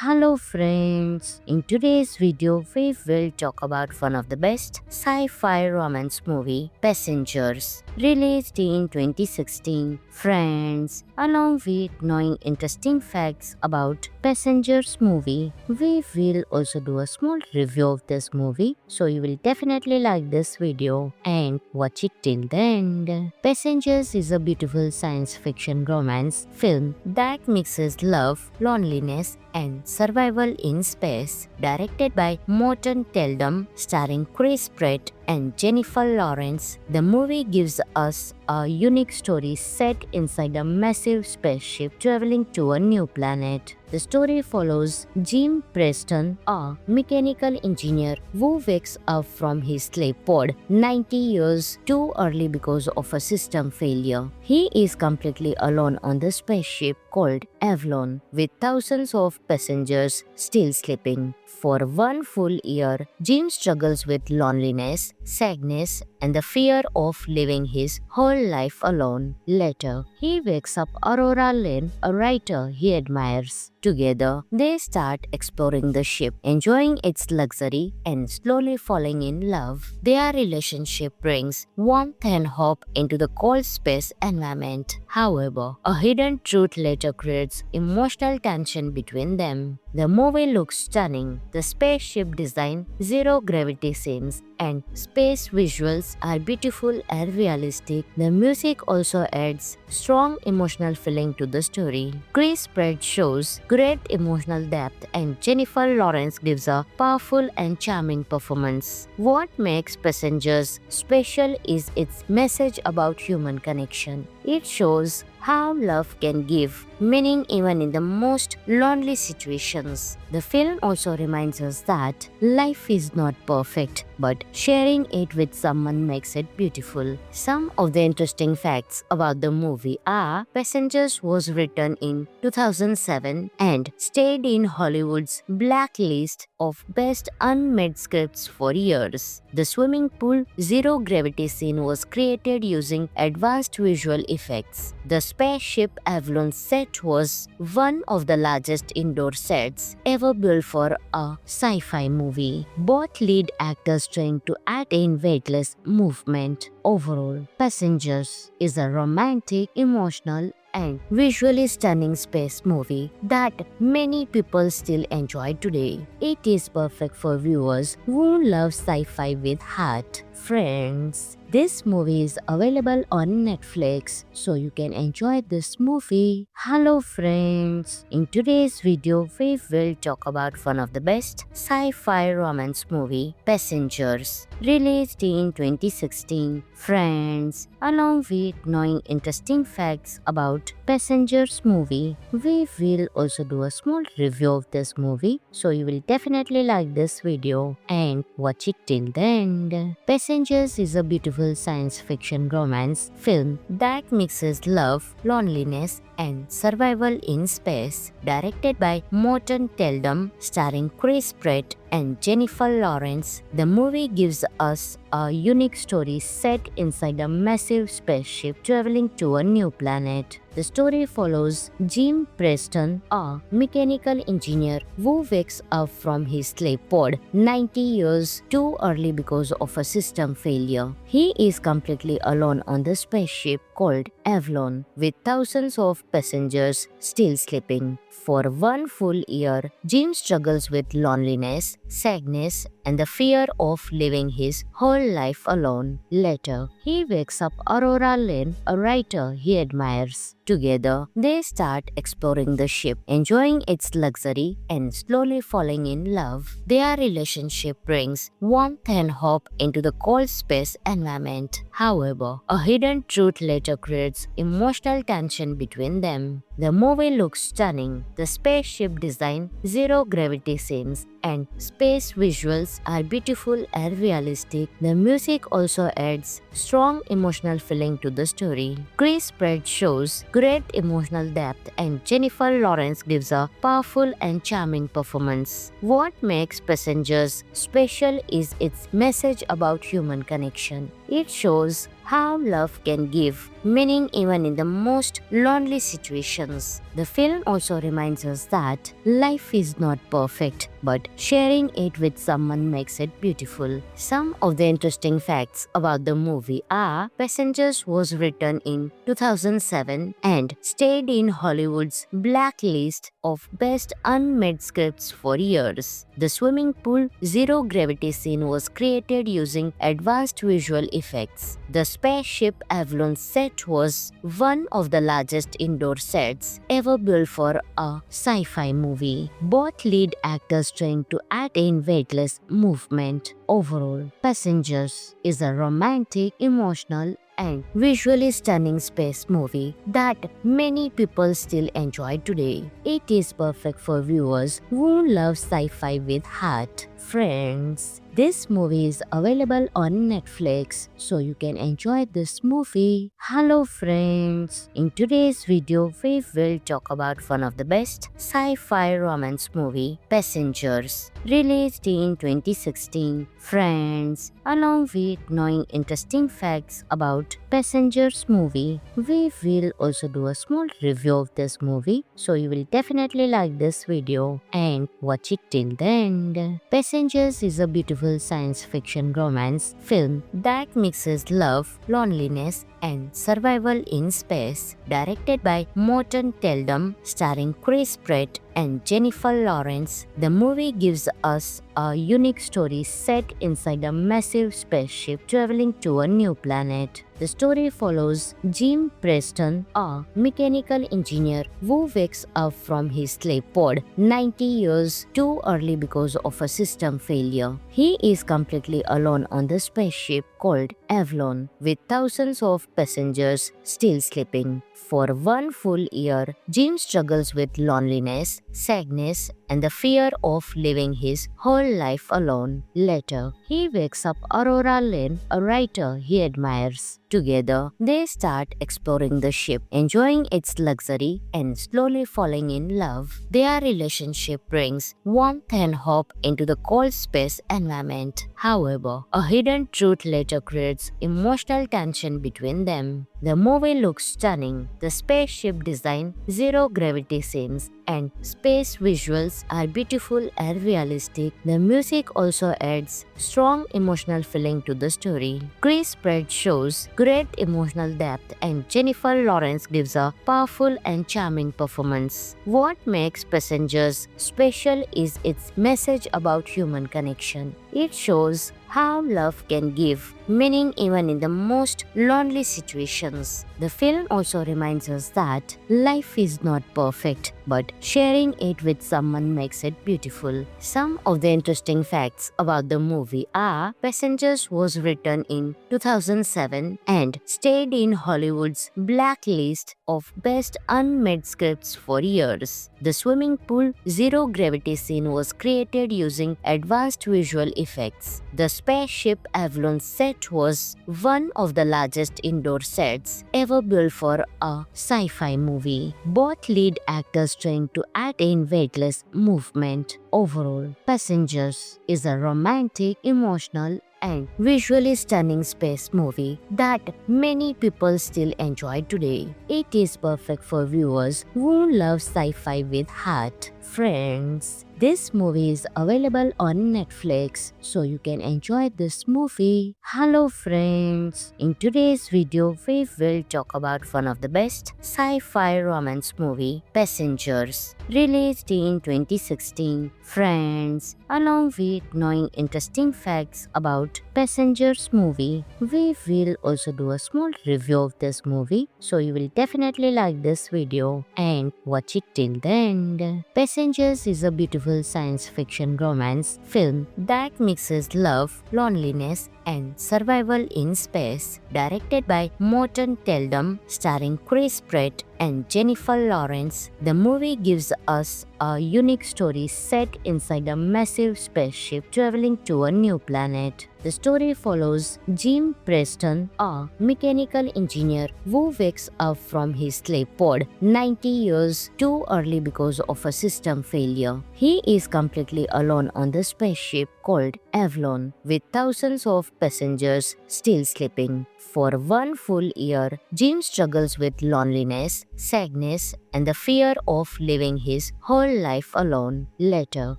Hello friends, in today's video we will talk about one of the best sci-fi romance movie, Passengers, released in 2016. Friends, along with knowing interesting facts about Passengers movie, we will also do a small review of this movie, so you will definitely like this video and watch it till the end. Passengers is a beautiful science fiction romance film that mixes love, loneliness, and Survival in Space, directed by Morton Teldum, starring Chris Pratt and Jennifer Lawrence. The movie gives us a unique story set inside a massive spaceship traveling to a new planet. The story follows Jim Preston, a mechanical engineer who wakes up from his sleep pod 90 years too early because of a system failure. He is completely alone on the spaceship called Avalon, with thousands of passengers still sleeping. For one full year, Jim struggles with loneliness, sadness, and the fear of living his whole life alone. Later, he wakes up Aurora Lane, a writer he admires. Together, they start exploring the ship, enjoying its luxury and slowly falling in love. Their relationship brings warmth and hope into the cold space environment. However, a hidden truth later creates emotional tension between them. The movie looks stunning. The spaceship design, zero gravity scenes, and space visuals are beautiful and realistic. The music also adds strong emotional feeling to the story. Chris Pratt shows great emotional depth and Jennifer Lawrence gives a powerful and charming performance. What makes Passengers special is its message about human connection. It shows how love can give meaning even in the most lonely situations. The film also reminds us that life is not perfect, but sharing it with someone makes it beautiful. Some of the interesting facts about the movie are: Passengers was written in 2007 and stayed in Hollywood's blacklist of best unmade scripts for years. The swimming pool zero gravity scene was created using advanced visual effects. The spaceship Avalon set was one of the largest indoor sets ever built for a sci-fi movie. Both lead actors trained to act in weightless movement. Overall, Passengers is a romantic, emotional, and visually stunning space movie that many people still enjoy today. It is perfect for viewers who love sci-fi with heart. Friends, this movie is available on Netflix, so you can enjoy this movie. Hello friends, in today's video we will talk about one of the best sci-fi romance movie, Passengers, released in 2016. Friends, along with knowing interesting facts about Passengers movie, we will also do a small review of this movie, so you will definitely like this video and watch it till the end. Passengers is a beautiful science fiction romance film that mixes love, loneliness, and Survival in Space, directed by Morton Teldum, starring Chris Pratt and Jennifer Lawrence. The movie gives us a unique story set inside a massive spaceship traveling to a new planet. The story follows Jim Preston, a mechanical engineer who wakes up from his sleep pod 90 years too early because of a system failure. He is completely alone on the spaceship called Avalon, with thousands of passengers still sleeping. For one full year, Jim struggles with loneliness, sadness, and the fear of living his whole life alone. Later, he wakes up Aurora Lane, a writer he admires. Together, they start exploring the ship, enjoying its luxury and slowly falling in love. Their relationship brings warmth and hope into the cold space environment. However, a hidden truth later creates emotional tension between them. The movie looks stunning. The spaceship design, zero gravity scenes, and space visuals are beautiful and realistic. The music also adds strong emotional feeling to the story. Chris Pratt shows great emotional depth and Jennifer Lawrence gives a powerful and charming performance. What makes Passengers special is its message about human connection. It shows how love can give meaning even in the most lonely situations. The film also reminds us that life is not perfect, but sharing it with someone makes it beautiful. Some of the interesting facts about the movie are Passengers was written in 2007 and stayed in Hollywood's blacklist of best unmade scripts for years. The swimming pool zero gravity scene was created using advanced visual effects. The spaceship Avalon set was one of the largest indoor sets ever built for a sci-fi movie. Both lead actors trained to attain weightless movement. Overall, Passengers is a romantic, emotional, and visually stunning space movie that many people still enjoy today. It is perfect for viewers who love sci-fi with heart. Friends, this movie is available on Netflix, so you can enjoy this movie. Hello friends, in today's video we will talk about one of the best sci-fi romance movie, Passengers, released in 2016. Friends, along with knowing interesting facts about Passengers movie, we will also do a small review of this movie, so you will definitely like this video and watch it till the end. Passengers is a beautiful science fiction romance film that mixes love, loneliness, and survival in space. Directed by Morton Teldum, starring Chris Pratt and Jennifer Lawrence, the movie gives us a unique story set inside a massive spaceship traveling to a new planet. The story follows Jim Preston, a mechanical engineer who wakes up from his sleep pod 90 years too early because of a system failure. He is completely alone on the spaceship called Avalon, with thousands of passengers still sleeping. For one full year, Jim struggles with loneliness, sadness, and the fear of living his whole life alone. Later, he wakes up Aurora Lane, a writer he admires. Together, they start exploring the ship, enjoying its luxury, and slowly falling in love. Their relationship brings warmth and hope into the cold space environment. However, a hidden truth later creates emotional tension between them. The movie looks stunning. The spaceship design, zero gravity scenes, and space visuals are beautiful and realistic. The music also adds strong emotional feeling to the story. Chris Pratt shows great emotional depth and Jennifer Lawrence gives a powerful and charming performance. What makes Passengers special is its message about human connection. It shows how love can give meaning even in the most lonely situations. The film also reminds us that life is not perfect, but sharing it with someone makes it beautiful. Some of the interesting facts about the movie are Passengers was written in 2007 and stayed in Hollywood's blacklist of best unmade scripts for years. The swimming pool zero gravity scene was created using advanced visual effects. The spaceship Avalon set was one of the largest indoor sets ever built for a sci-fi movie. Both lead actors trained to attain weightless movement. Overall, Passengers is a romantic, emotional, and visually stunning space movie that many people still enjoy today. It is perfect for viewers who love sci-fi with heart. Friends, this movie is available on Netflix, so you can enjoy this movie. Hello friends, in today's video we will talk about one of the best sci-fi romance movie, Passengers, released in 2016. Friends, along with knowing interesting facts about Passengers movie, we will also do a small review of this movie, so you will definitely like this video and watch it till the end. Passengers is a beautiful science fiction romance film that mixes love, loneliness, and Survival in Space, directed by Morton Teldum, starring Chris Pratt and Jennifer Lawrence. The movie gives us a unique story set inside a massive spaceship traveling to a new planet. The story follows Jim Preston, a mechanical engineer who wakes up from his sleep pod 90 years too early because of a system failure. He is completely alone on the spaceship called Avalon, with thousands of passengers still sleeping. For one full year, Jim struggles with loneliness, sadness, and the fear of living his whole life alone. Later,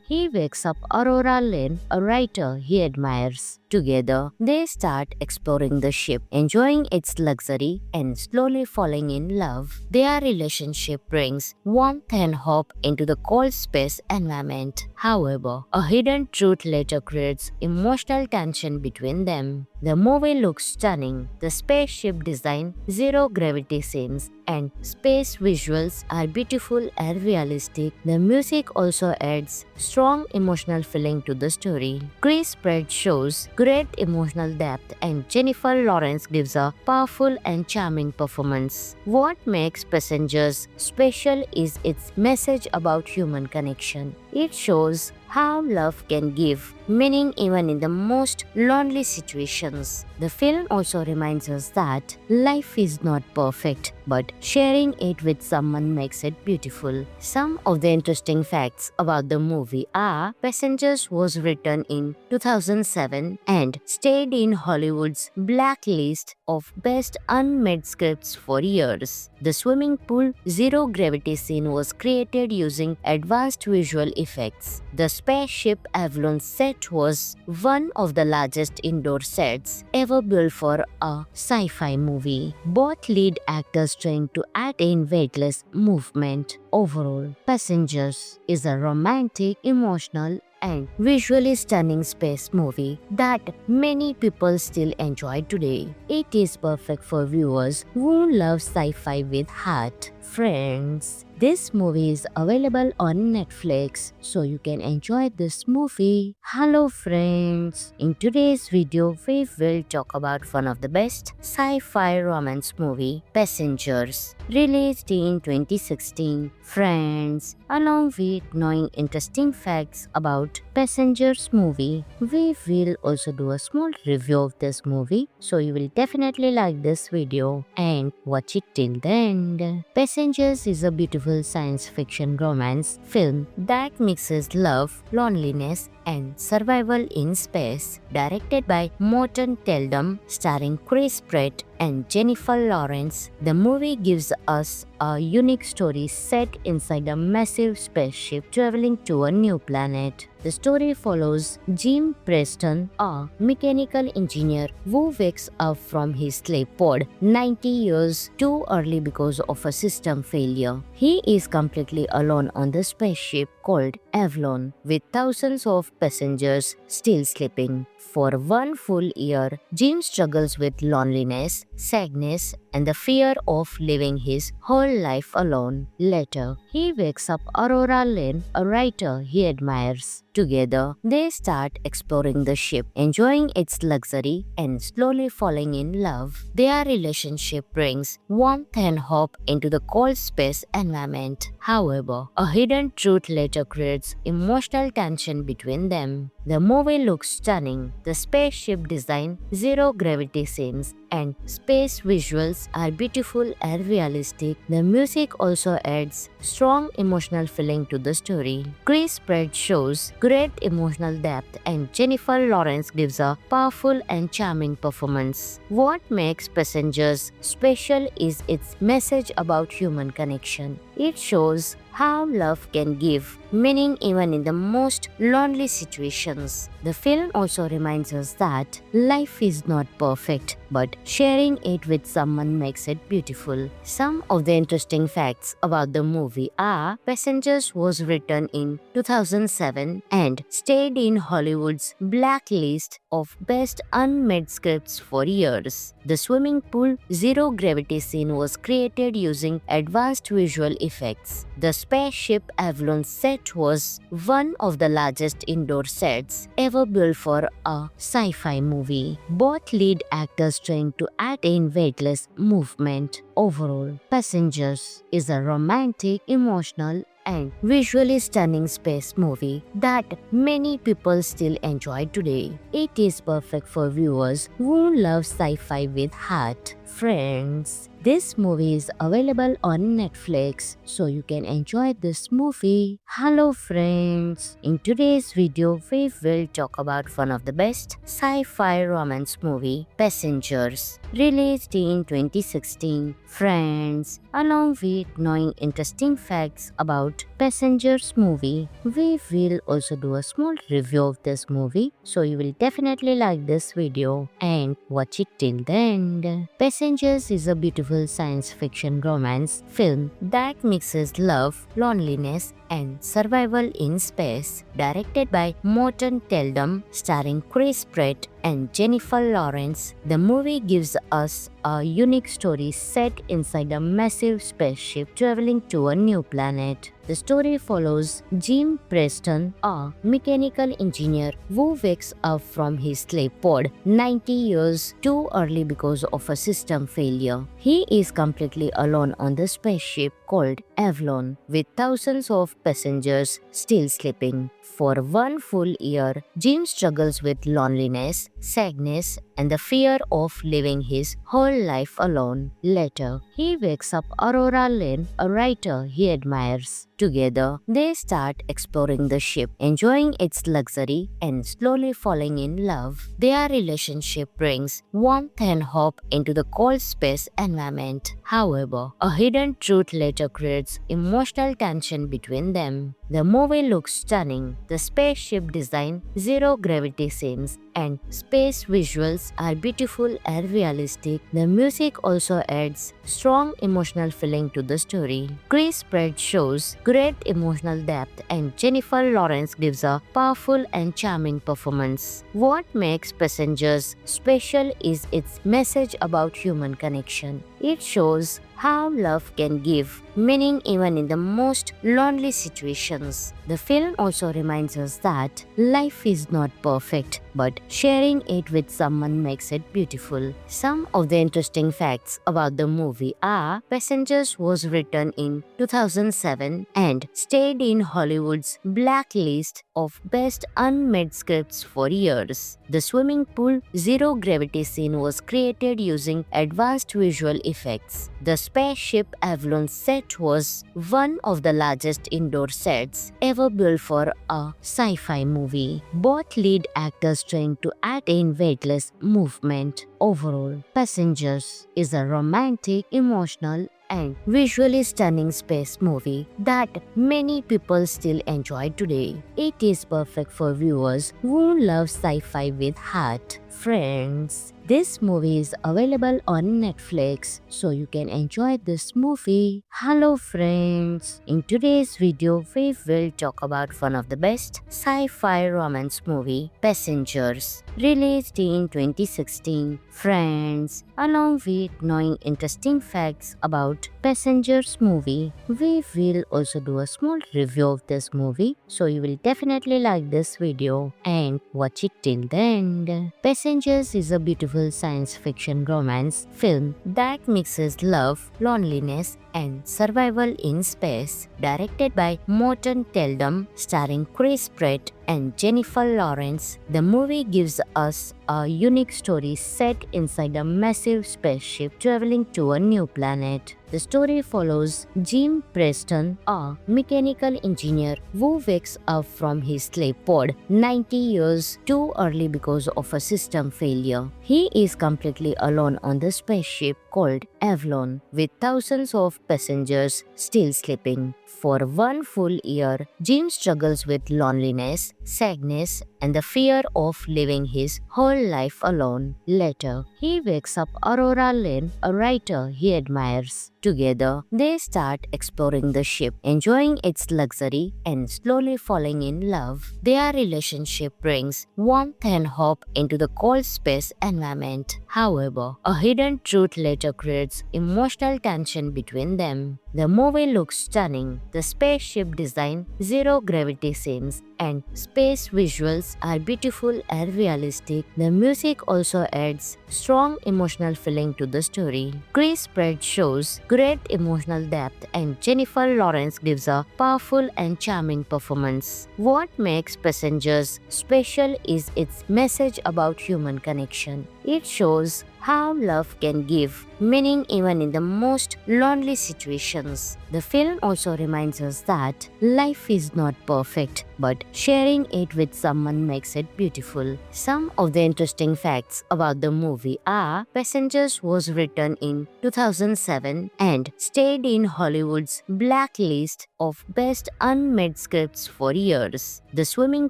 he wakes up Aurora Lane, a writer he admires. Together, they start exploring the ship, enjoying its luxury and slowly falling in love. Their relationship brings warmth and hope into the cold space environment. However, a hidden truth later creates emotional tension between them. The movie looks stunning. The spaceship design, zero gravity scenes, and space visuals are beautiful and realistic. The music also adds strong emotional feeling to the story. Chris Pratt shows great emotional depth and Jennifer Lawrence gives a powerful and charming performance. What makes Passengers special is its message about human connection. It shows how love can give meaning even in the most lonely situations. The film also reminds us that life is not perfect, but sharing it with someone makes it beautiful. Some of the interesting facts about the movie are: Passengers was written in 2007 and stayed in Hollywood's blacklist of best unmade scripts for years. The swimming pool zero gravity scene was created using advanced visual effects. The spaceship Avalon set was one of the largest indoor sets ever built for a sci-fi movie. Both lead actors trained to act in weightless movement. Overall, Passengers is a romantic, emotional, and visually stunning space movie that many people still enjoy today. It is perfect for viewers who love sci-fi with heart. Friends, this movie is available on Netflix, so you can enjoy this movie. Hello friends, in today's video we will talk about one of the best sci-fi romance movie, Passengers, released in 2016. Friends, along with knowing interesting facts about Passengers movie, we will also do a small review of this movie, so you will definitely like this video and watch it till the end. Passengers is a beautiful science fiction romance film that mixes love, loneliness, and survival in space. Directed by Morton Teldum, starring Chris Pratt and Jennifer Lawrence, the movie gives us a unique story set inside a massive spaceship traveling to a new planet. The story follows Jim Preston, a mechanical engineer who wakes up from his sleep pod 90 years too early because of a system failure. He is completely alone on the spaceship called Avalon, with thousands of passengers still sleeping. For one full year, Jim struggles with loneliness, sadness, and the fear of living his whole life alone. Later, he wakes up Aurora Lane, a writer he admires. Together, they start exploring the ship, enjoying its luxury and slowly falling in love. Their relationship brings warmth and hope into the cold space environment. However, a hidden truth later creates emotional tension between them. The movie looks stunning. The spaceship design, zero gravity scenes, and space visuals are beautiful and realistic. The music also adds strong emotional feeling to the story. Chris Pratt shows great emotional depth and Jennifer Lawrence gives a powerful and charming performance. What makes Passengers special is its message about human connection. It shows how love can give meaning even in the most lonely situations. The film also reminds us that life is not perfect, but sharing it with someone makes it beautiful. Some of the interesting facts about the movie are: Passengers was written in 2007 and stayed in Hollywood's blacklist of Best Unmade Scripts for years. The swimming pool zero gravity scene was created using advanced visual effects. The spaceship Avalon set was one of the largest indoor sets ever built for a sci-fi movie. Both lead actors trying to act in weightless movement. Overall, Passengers is a romantic, emotional, and visually stunning space movie that many people still enjoy today. It is perfect for viewers who love sci-fi with heart. Friends, this movie is available on Netflix, so you can enjoy this movie. Hello friends, in today's video we will talk about one of the best sci-fi romance movie, Passengers, released in 2016. Friends, along with knowing interesting facts about Passengers movie, we will also do a small review of this movie, so you will definitely like this video and watch it till the end. Passengers is a beautiful science fiction romance film that mixes love, loneliness, and survival in space. Directed by Morton Teldum, starring Chris Pratt and Jennifer Lawrence, the movie gives us a unique story set inside a massive spaceship traveling to a new planet. The story follows Jim Preston, a mechanical engineer who wakes up from his sleep pod 90 years too early because of a system failure. He is completely alone on the spaceship called Avalon, with thousands of passengers still sleeping. For one full year, Jim struggles with loneliness, sadness, and the fear of living his whole life alone. Later, he wakes up Aurora Lane, a writer he admires. Together, they start exploring the ship, enjoying its luxury, and slowly falling in love. Their relationship brings warmth and hope into the cold space environment. However, a hidden truth later creates emotional tension between them. The movie looks stunning. The spaceship design, zero gravity scenes, and space visuals are beautiful and realistic. The music also adds strong emotional feeling to the story. Chris Pratt shows great emotional depth, and Jennifer Lawrence gives a powerful and charming performance. What makes Passengers special is its message about human connection. It shows how love can give meaning even in the most lonely situations. The film also reminds us that life is not perfect, but sharing it with someone makes it beautiful. Some of the interesting facts about the movie are: Passengers was written in 2007 and stayed in Hollywood's blacklist of Best Unmade Scripts for years. The swimming pool zero gravity scene was created using advanced visual effects. The spaceship Avalon set was one of the largest indoor sets ever built for a sci-fi movie. Both lead actors trying to act in weightless movement. Overall, Passengers is a romantic, emotional, and visually stunning space movie that many people still enjoy today. It is perfect for viewers who love sci-fi with heart. Friends, this movie is available on Netflix, so you can enjoy this movie. Hello friends, in today's video we will talk about one of the best sci-fi romance movie, Passengers, released in 2016. Friends, along with knowing interesting facts about Passengers movie, we will also do a small review of this movie, so you will definitely like this video and watch it till the end. Passengers is a beautiful science fiction romance film that mixes love, loneliness, and survival in space. Directed by Morton Teldum, starring Chris Pratt and Jennifer Lawrence, the movie gives us a unique story set inside a massive spaceship traveling to a new planet. The story follows Jim Preston, a mechanical engineer who wakes up from his sleep pod 90 years too early because of a system failure. He is completely alone on the spaceship called Avalon, with thousands of passengers still sleeping. For one full year, Jim struggles with loneliness, sadness, and the fear of living his whole life alone. Later, he wakes up Aurora Lane, a writer he admires. Together, they start exploring the ship, enjoying its luxury and slowly falling in love. Their relationship brings warmth and hope into the cold space environment. However, a hidden truth later creates emotional tension between them. The movie looks stunning. The spaceship design, zero gravity scenes, and space visuals are beautiful and realistic. The music also adds strong emotional feeling to the story. Chris Pratt shows great emotional depth, and Jennifer Lawrence gives a powerful and charming performance. What makes Passengers special is its message about human connection. It shows how love can give meaning even in the most lonely situations. The film also reminds us that life is not perfect, but sharing it with someone makes it beautiful. Some of the interesting facts about the movie are: Passengers was written in 2007 and stayed in Hollywood's blacklist of best unmade scripts for years. The swimming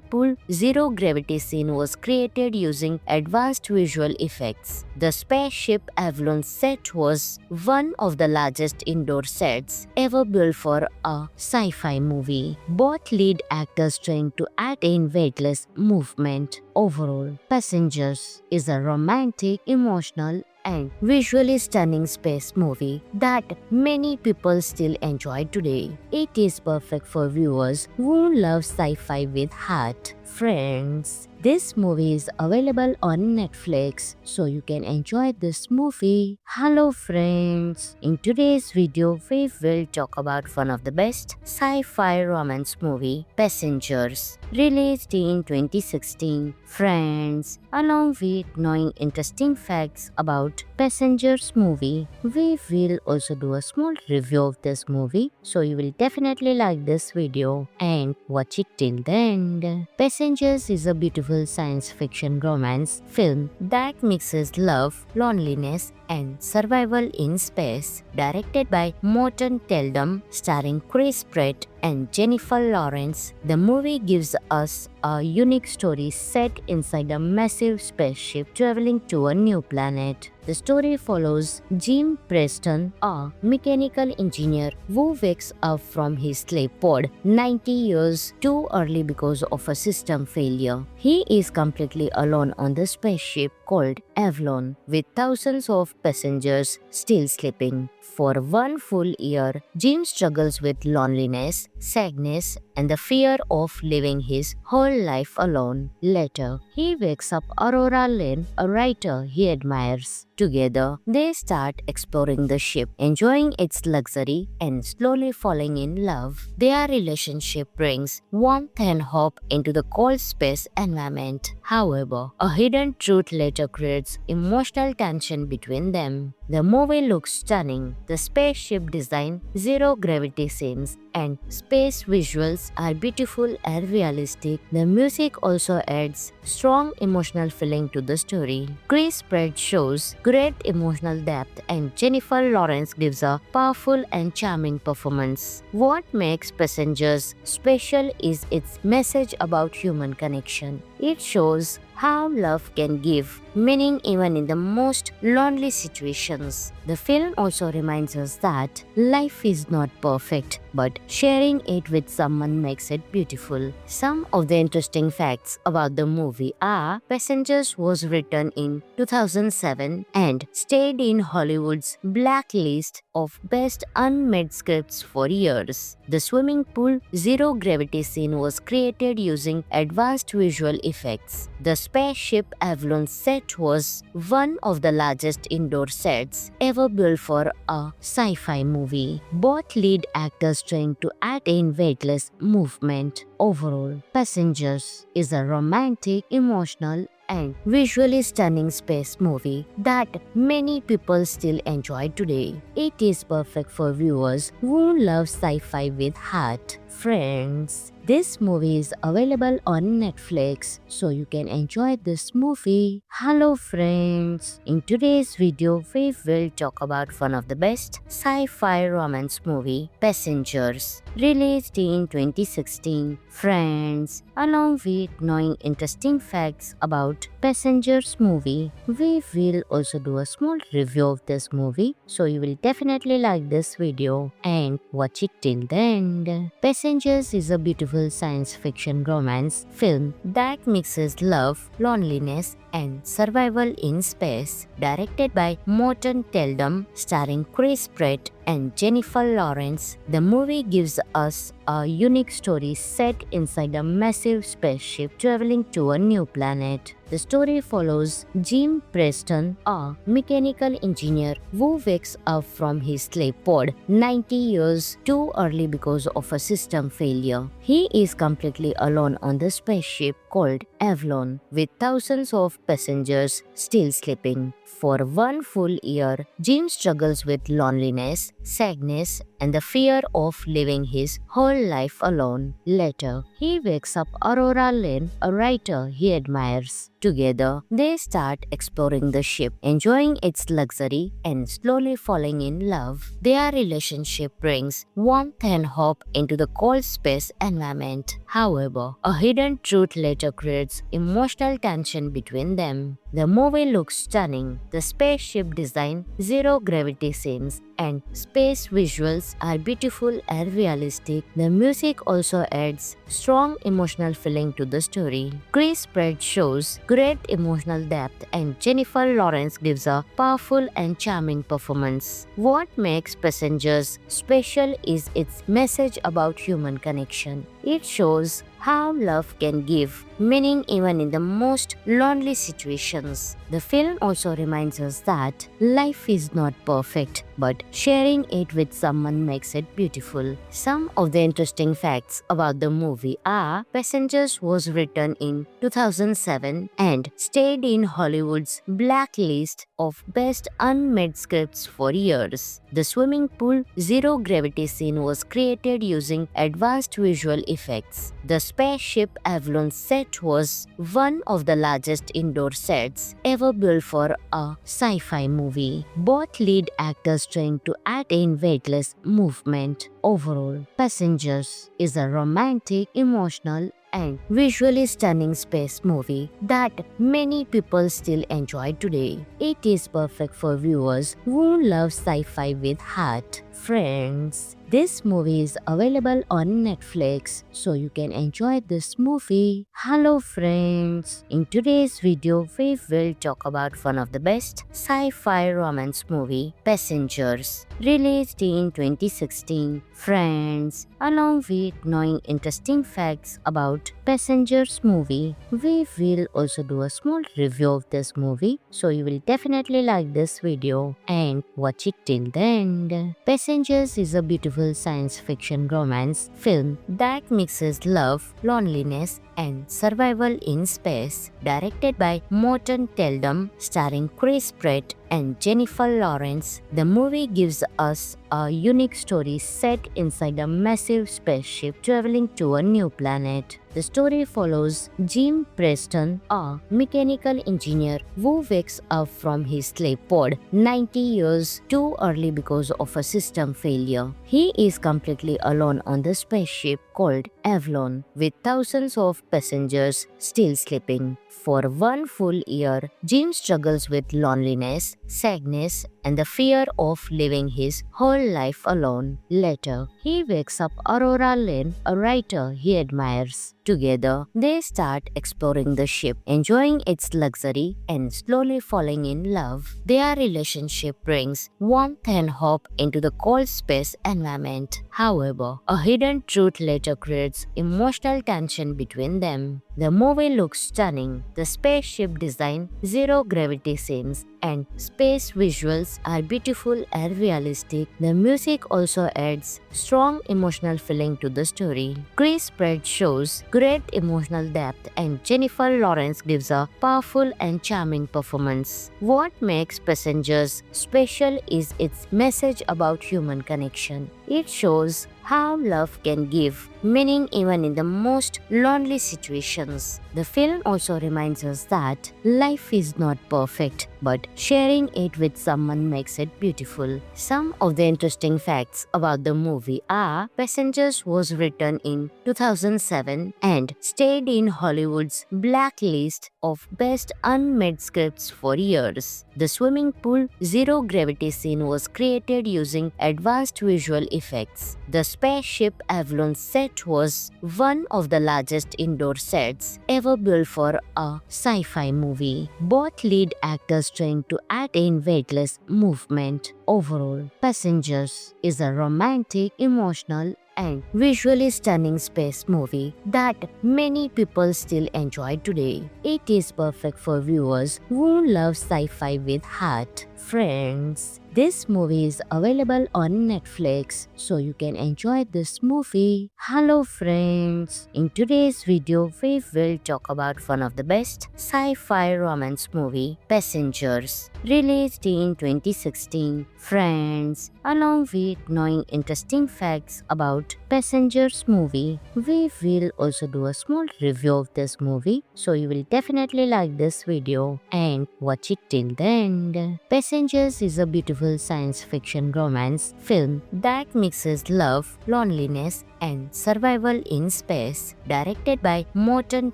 pool zero gravity scene was created using advanced visual effects. The spaceship Avalon set was one of the largest indoor sets ever built for a sci-fi movie. Both lead actors trained to act in weightless movement. Overall, Passengers is a romantic, emotional, and visually stunning space movie that many people still enjoy today. It is perfect for viewers who love sci-fi with heart. Friends, this movie is available on Netflix, so you can enjoy this movie. Hello friends, in today's video we will talk about one of the best sci-fi romance movie, Passengers, released in 2016. Friends, along with knowing interesting facts about Passengers movie, we will also do a small review of this movie, so you will definitely like this video and watch it till the end. Passengers is a beautiful science fiction romance film that mixes love, loneliness, and survival in space. Directed by Morton Teldum, starring Chris Pratt and Jennifer Lawrence, the movie gives us a unique story set inside a massive spaceship traveling to a new planet. The story follows Jim Preston, a mechanical engineer who wakes up from his sleep pod 90 years too early because of a system failure. He is completely alone on the spaceship called Avalon, with thousands of passengers still sleeping. For one full year, Jim struggles with loneliness, sadness, and the fear of living his whole life alone. Later, he wakes up Aurora Lane, a writer he admires. Together, they start exploring the ship, enjoying its luxury, and slowly falling in love. Their relationship brings warmth and hope into the cold space environment. However, a hidden truth later creates emotional tension between them. The movie looks stunning. The spaceship design, zero gravity scenes, and space visuals are beautiful and realistic. The music also adds strong emotional feeling to the story. Chris Pratt shows great emotional depth, and Jennifer Lawrence gives a powerful and charming performance. What makes Passengers special is its message about human connection. It shows how love can give meaning even in the most lonely situations. The film also reminds us that life is not perfect, but sharing it with someone makes it beautiful. Some of the interesting facts about the movie are: Passengers was written in 2007 and stayed in Hollywood's blacklist of best unmade scripts for years. The swimming pool zero gravity scene was created using advanced visual effects. The spaceship Avalon set was one of the largest indoor sets ever built for a sci-fi movie. Both lead actors trained to act in weightless movement. Overall, Passengers is a romantic, emotional, and visually stunning space movie that many people still enjoy today. It is perfect for viewers who love sci-fi with heart. Friends, This movie is available on Netflix, so you can enjoy this movie. Hello friends, in today's video we will talk about one of the best sci-fi romance movie, Passengers, released in 2016. Friends, along with knowing interesting facts about Passengers movie, we will also do a small review of this movie, so you will definitely like this video and watch it till the end. Passengers is a beautiful science fiction romance film that mixes love, loneliness, and survival in space. Directed by Morton Teldum, starring Chris Pratt and Jennifer Lawrence, the movie gives us a unique story set inside a massive spaceship traveling to a new planet. The story follows Jim Preston, a mechanical engineer who wakes up from his sleep pod 90 years too early because of a system failure. He is completely alone on the spaceship called Avalon, with thousands of passengers still sleeping. For one full year, Jim struggles with loneliness, sadness, and the fear of living his whole life alone. Later, he wakes up Aurora Lane, a writer he admires. Together, they start exploring the ship, enjoying its luxury and slowly falling in love. Their relationship brings warmth and hope into the cold space environment. However, a hidden truth later creates emotional tension between them. The movie looks stunning. The spaceship design, zero gravity scenes, and space visuals are beautiful and realistic. The music also adds strong emotional feeling to the story. Chris Pratt shows great emotional depth and Jennifer Lawrence gives a powerful and charming performance. What makes Passengers special is its message about human connection. It shows how love can give meaning even in the most lonely situations. The film also reminds us that life is not perfect, but sharing it with someone makes it beautiful. Some of the interesting facts about the movie are: Passengers was written in 2007 and stayed in Hollywood's blacklist of best unmade scripts for years. The swimming pool zero gravity scene was created using advanced visual effects. The spaceship Avalon set was one of the largest indoor sets ever built for a sci-fi movie. Both lead actors trained to act in weightless movement. Overall, Passengers is a romantic, emotional, and visually stunning space movie that many people still enjoy today. It is perfect for viewers who love sci-fi with heart. Friends, this movie is available on Netflix, so you can enjoy this movie. Hello friends, in today's video we will talk about one of the best sci-fi romance movie, Passengers, released in 2016. Friends, along with knowing interesting facts about Passengers movie, we will also do a small review of this movie, so you will definitely like this video and watch it till the end. Passengers is a beautiful science fiction romance film that mixes love, loneliness, and survival in space. Directed by Morton Teldum, starring Chris Pratt and Jennifer Lawrence, the movie gives us a unique story set inside a massive spaceship traveling to a new planet. The story follows Jim Preston, a mechanical engineer who wakes up from his sleep pod 90 years too early because of a system failure. He is completely alone on the spaceship called Avalon, with thousands of passengers still sleeping. For one full year, Jim struggles with loneliness, sadness, and the fear of living his whole life alone. Later, he wakes up Aurora Lane, a writer he admires. Together, they start exploring the ship, enjoying its luxury and slowly falling in love. Their relationship brings warmth and hope into the cold space environment. However, a hidden truth later creates emotional tension between them. The movie looks stunning. The spaceship design, zero gravity scenes, and space visuals are beautiful and realistic. The music also adds strong emotional feeling to the story. Chris Pratt shows great emotional depth and Jennifer Lawrence gives a powerful and charming performance. What makes Passengers special is its message about human connection. It shows how love can give meaning even in the most lonely situations. The film also reminds us that life is not perfect, but sharing it with someone makes it beautiful. Some of the interesting facts about the movie are Passengers was written in 2007 and stayed in Hollywood's blacklist of best unmade scripts for years. The swimming pool zero gravity scene was created using advanced visual effects. The spaceship Avalon set was one of the largest indoor sets ever built for a sci-fi movie. Both lead actors trained to act in weightless movement. Overall, Passengers is a romantic, emotional, and visually stunning space movie that many people still enjoy today. It is perfect for viewers who love sci-fi with heart. Friends, this movie is available on Netflix, so you can enjoy this movie. Hello friends, in today's video we will talk about one of the best sci-fi romance movie, Passengers, released in 2016. Friends, along with knowing interesting facts about Passengers movie, we will also do a small review of this movie, so you will definitely like this video and watch it till the end. Passengers is a beautiful science fiction romance film that mixes love, loneliness, and survival in space. Directed by Morton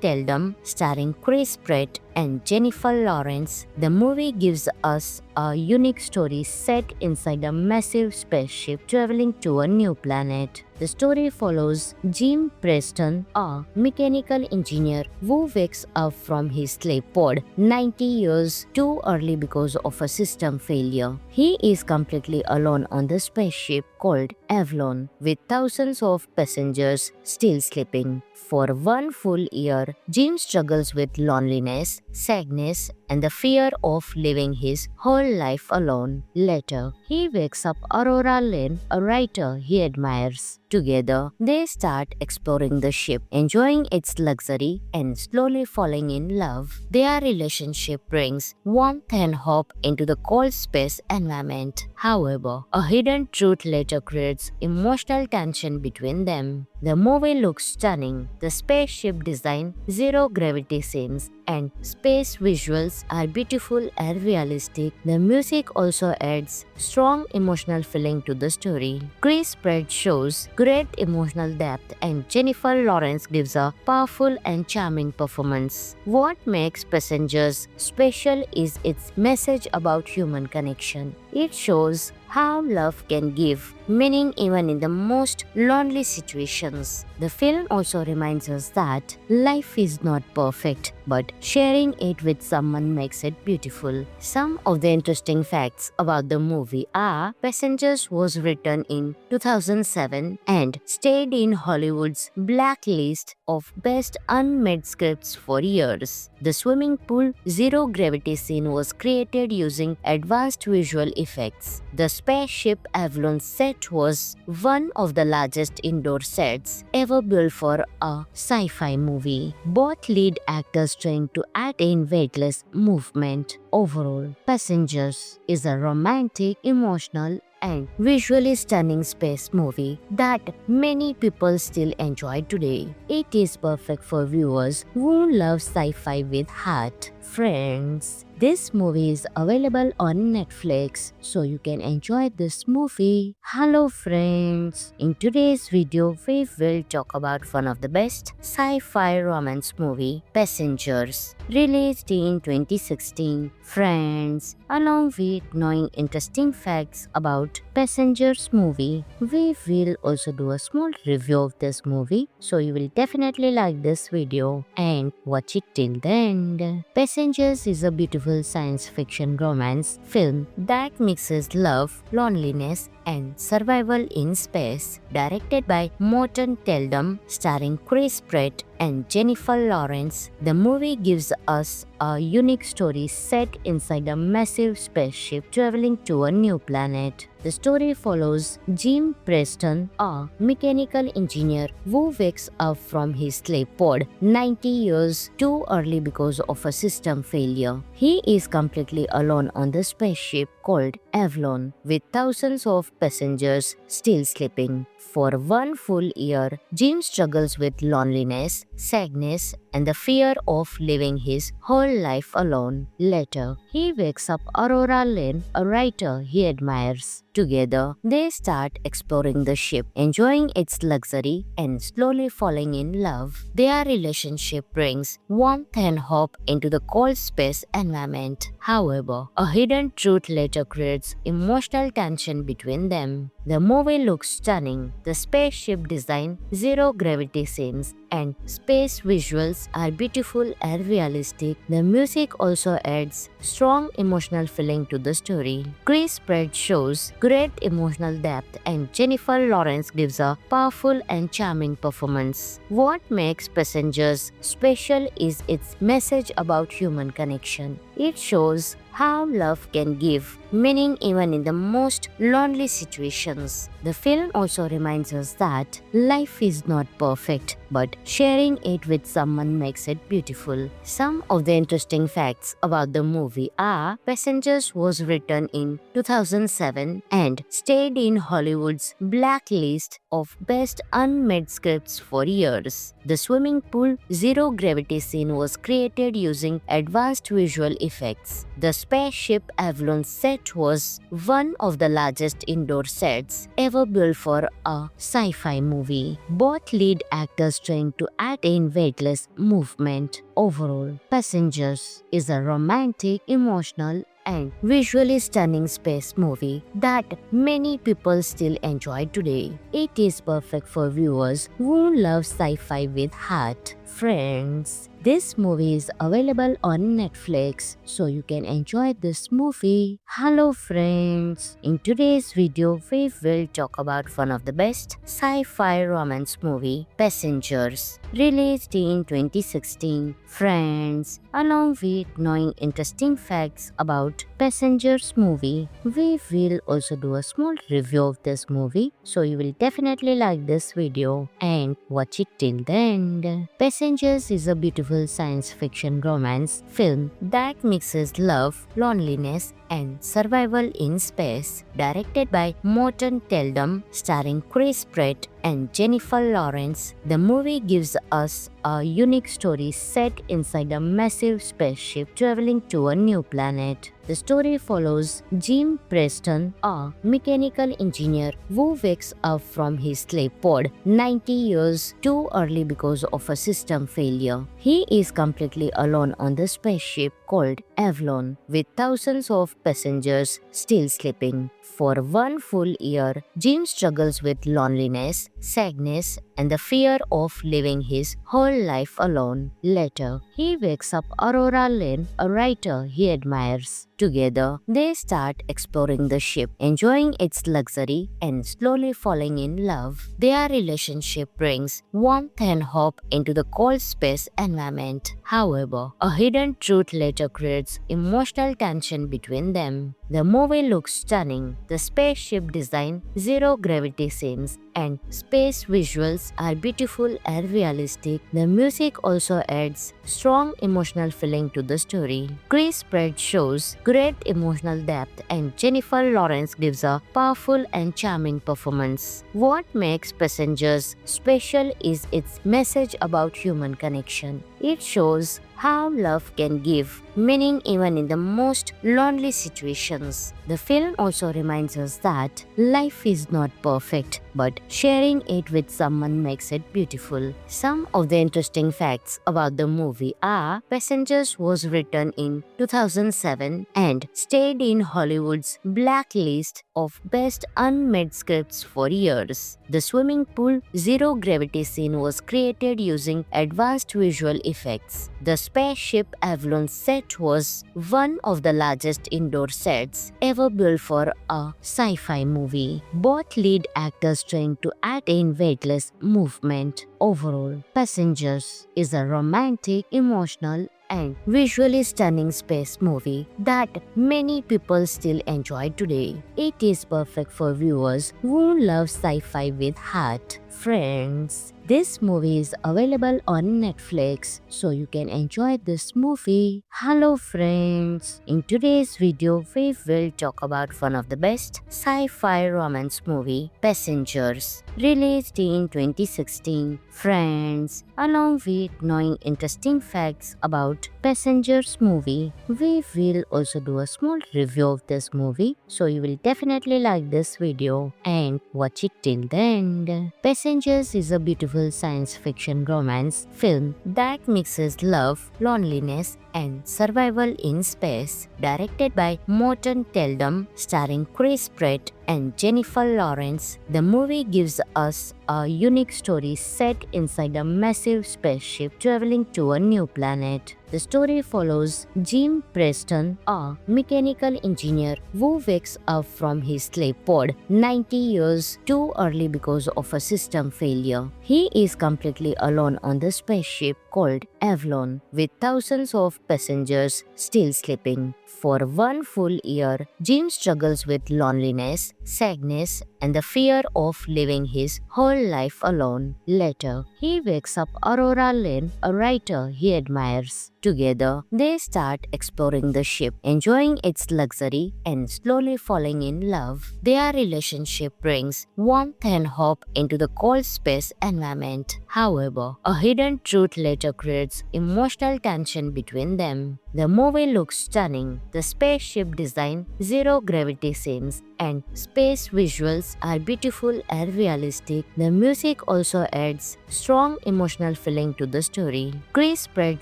Teldum, starring Chris Pratt and Jennifer Lawrence, the movie gives us a unique story set inside a massive spaceship traveling to a new planet. The story follows Jim Preston, a mechanical engineer who wakes up from his sleep pod 90 years too early because of a system failure. He is completely alone on the spaceship called Avalon, with thousands of passengers still sleeping. For one full year, Jim struggles with loneliness, sadness, and the fear of living his whole life alone. Later, he wakes up Aurora Lane, a writer he admires. Together, they start exploring the ship, enjoying its luxury and slowly falling in love. Their relationship brings warmth and hope into the cold space environment. However, a hidden truth later creates emotional tension between them. The movie looks stunning. The spaceship design, zero gravity scenes, and space visuals are beautiful and realistic. The music also adds strong emotional feeling to the story. Chris Pratt shows great emotional depth and Jennifer Lawrence gives a powerful and charming performance. What makes Passengers special is its message about human connection. It shows how love can give meaning even in the most lonely situations. The film also reminds us that life is not perfect, but sharing it with someone makes it beautiful. Some of the interesting facts about the movie are Passengers was written in 2007 and stayed in Hollywood's blacklist of best unmade scripts for years. The swimming pool zero gravity scene was created using advanced visual effects. The spaceship Avalon set was one of the largest indoor sets ever built for a sci-fi movie. Both lead actors trained to act in weightless movement. Overall, Passengers is a romantic, emotional, and visually stunning space movie that many people still enjoy today. It is perfect for viewers who love sci-fi with heart. Friends, this movie is available on Netflix, so you can enjoy this movie. Hello friends, in today's video we will talk about one of the best sci-fi romance movie, Passengers, released in 2016. Friends, along with knowing interesting facts about Passengers movie, we will also do a small review of this movie, so you will definitely like this video and watch it till the end. Passengers is a beautiful science fiction romance film that mixes love, loneliness, and Survival in Space, directed by Morton Teldum, starring Chris Pratt and Jennifer Lawrence. The movie gives us a unique story set inside a massive spaceship traveling to a new planet. The story follows Jim Preston, a mechanical engineer who wakes up from his sleep pod 90 years too early because of a system failure. He is completely alone on the spaceship called Avalon, with thousands of passengers still sleeping. For one full year, Jim struggles with loneliness, sadness, and the fear of living his whole life alone. Later, he wakes up Aurora Lane, a writer he admires. Together, they start exploring the ship, enjoying its luxury and slowly falling in love. Their relationship brings warmth and hope into the cold space environment. However, a hidden truth later creates emotional tension between them. The movie looks stunning. The spaceship design, zero gravity scenes, and space visuals are beautiful and realistic. The music also adds strong emotional feeling to the story. Chris Pratt shows great emotional depth and Jennifer Lawrence gives a powerful and charming performance. What makes Passengers special is its message about human connection. It shows how love can give meaning even in the most lonely situations. The film also reminds us that life is not perfect, but sharing it with someone makes it beautiful. Some of the interesting facts about the movie are: Passengers was written in 2007 and stayed in Hollywood's blacklist of best unmade scripts for years. The swimming pool zero gravity scene was created using advanced visual effects. The spaceship Avalon set was one of the largest indoor sets ever built for a sci-fi movie. Both lead actors trained to act in weightless movement. Overall, Passengers is a romantic, emotional, and visually stunning space movie that many people still enjoy today. It is perfect for viewers who love sci-fi with heart. Friends, this movie is available on Netflix, so you can enjoy this movie. Hello friends, in today's video we will talk about one of the best sci-fi romance movie, Passengers, released in 2016. Friends, along with knowing interesting facts about Passengers movie, we will also do a small review of this movie, so you will definitely like this video and watch it till the end. Passengers is a beautiful science fiction romance film that mixes love, loneliness, and survival in space, directed by Morton Teldum, starring Chris Pratt and Jennifer Lawrence. The movie gives us a unique story set inside a massive spaceship traveling to a new planet. The story follows Jim Preston, a mechanical engineer who wakes up from his sleep pod 90 years too early because of a system failure. He is completely alone on the spaceship called Avalon, with thousands of passengers still sleeping. For one full year, Jim struggles with loneliness, sadness, and the fear of living his whole life alone. Later, he wakes up Aurora Lane, a writer he admires. Together, they start exploring the ship, enjoying its luxury and slowly falling in love. Their relationship brings warmth and hope into the cold space environment. However, a hidden truth later creates emotional tension between them. The movie looks stunning. The spaceship design, zero gravity scenes, and space visuals are beautiful and realistic. The music also adds strong emotional feeling to the story. Chris Pratt shows great emotional depth and Jennifer Lawrence gives a powerful and charming performance. What makes Passengers special is its message about human connection. It shows how love can give meaning even in the most lonely situations. The film also reminds us that life is not perfect, but sharing it with someone makes it beautiful. Some of the interesting facts about the movie are: Passengers was written in 2007 and stayed in Hollywood's blacklist of Best Unmade Scripts for years. The swimming pool zero gravity scene was created using advanced visual effects. The spaceship Avalon set was one of the largest indoor sets ever built for a sci-fi movie. Both lead actors trained to act in weightless movement. Overall, Passengers is a romantic, emotional, and visually stunning space movie that many people still enjoy today. It is perfect for viewers who love sci-fi with heart. Friends, this movie is available on Netflix, so you can enjoy this movie. Hello friends, in today's video we will talk about one of the best sci-fi romance movie, Passengers, released in 2016. Friends, along with knowing interesting facts about Passengers movie, we will also do a small review of this movie, so you will definitely like this video and watch it till the end. Passengers is a beautiful science fiction romance film that mixes love, loneliness, and survival in space. Directed by Morton Teldum, starring Chris Pratt and Jennifer Lawrence, the movie gives us a unique story set inside a massive spaceship traveling to a new planet. The story follows Jim Preston, a mechanical engineer who wakes up from his sleep pod 90 years too early because of a system failure. He is completely alone on the spaceship called Avalon, with thousands of passengers still sleeping. For one full year, Jim struggles with loneliness, sadness, and the fear of living his whole life alone. Later, he wakes up Aurora Lane, a writer he admires. Together, they start exploring the ship, enjoying its luxury and slowly falling in love. Their relationship brings warmth and hope into the cold space environment. However, a hidden truth later creates emotional tension between them. The movie looks stunning. The spaceship design, zero gravity scenes, and space visuals are beautiful and realistic. The music also adds strong emotional feeling to the story. Chris Pratt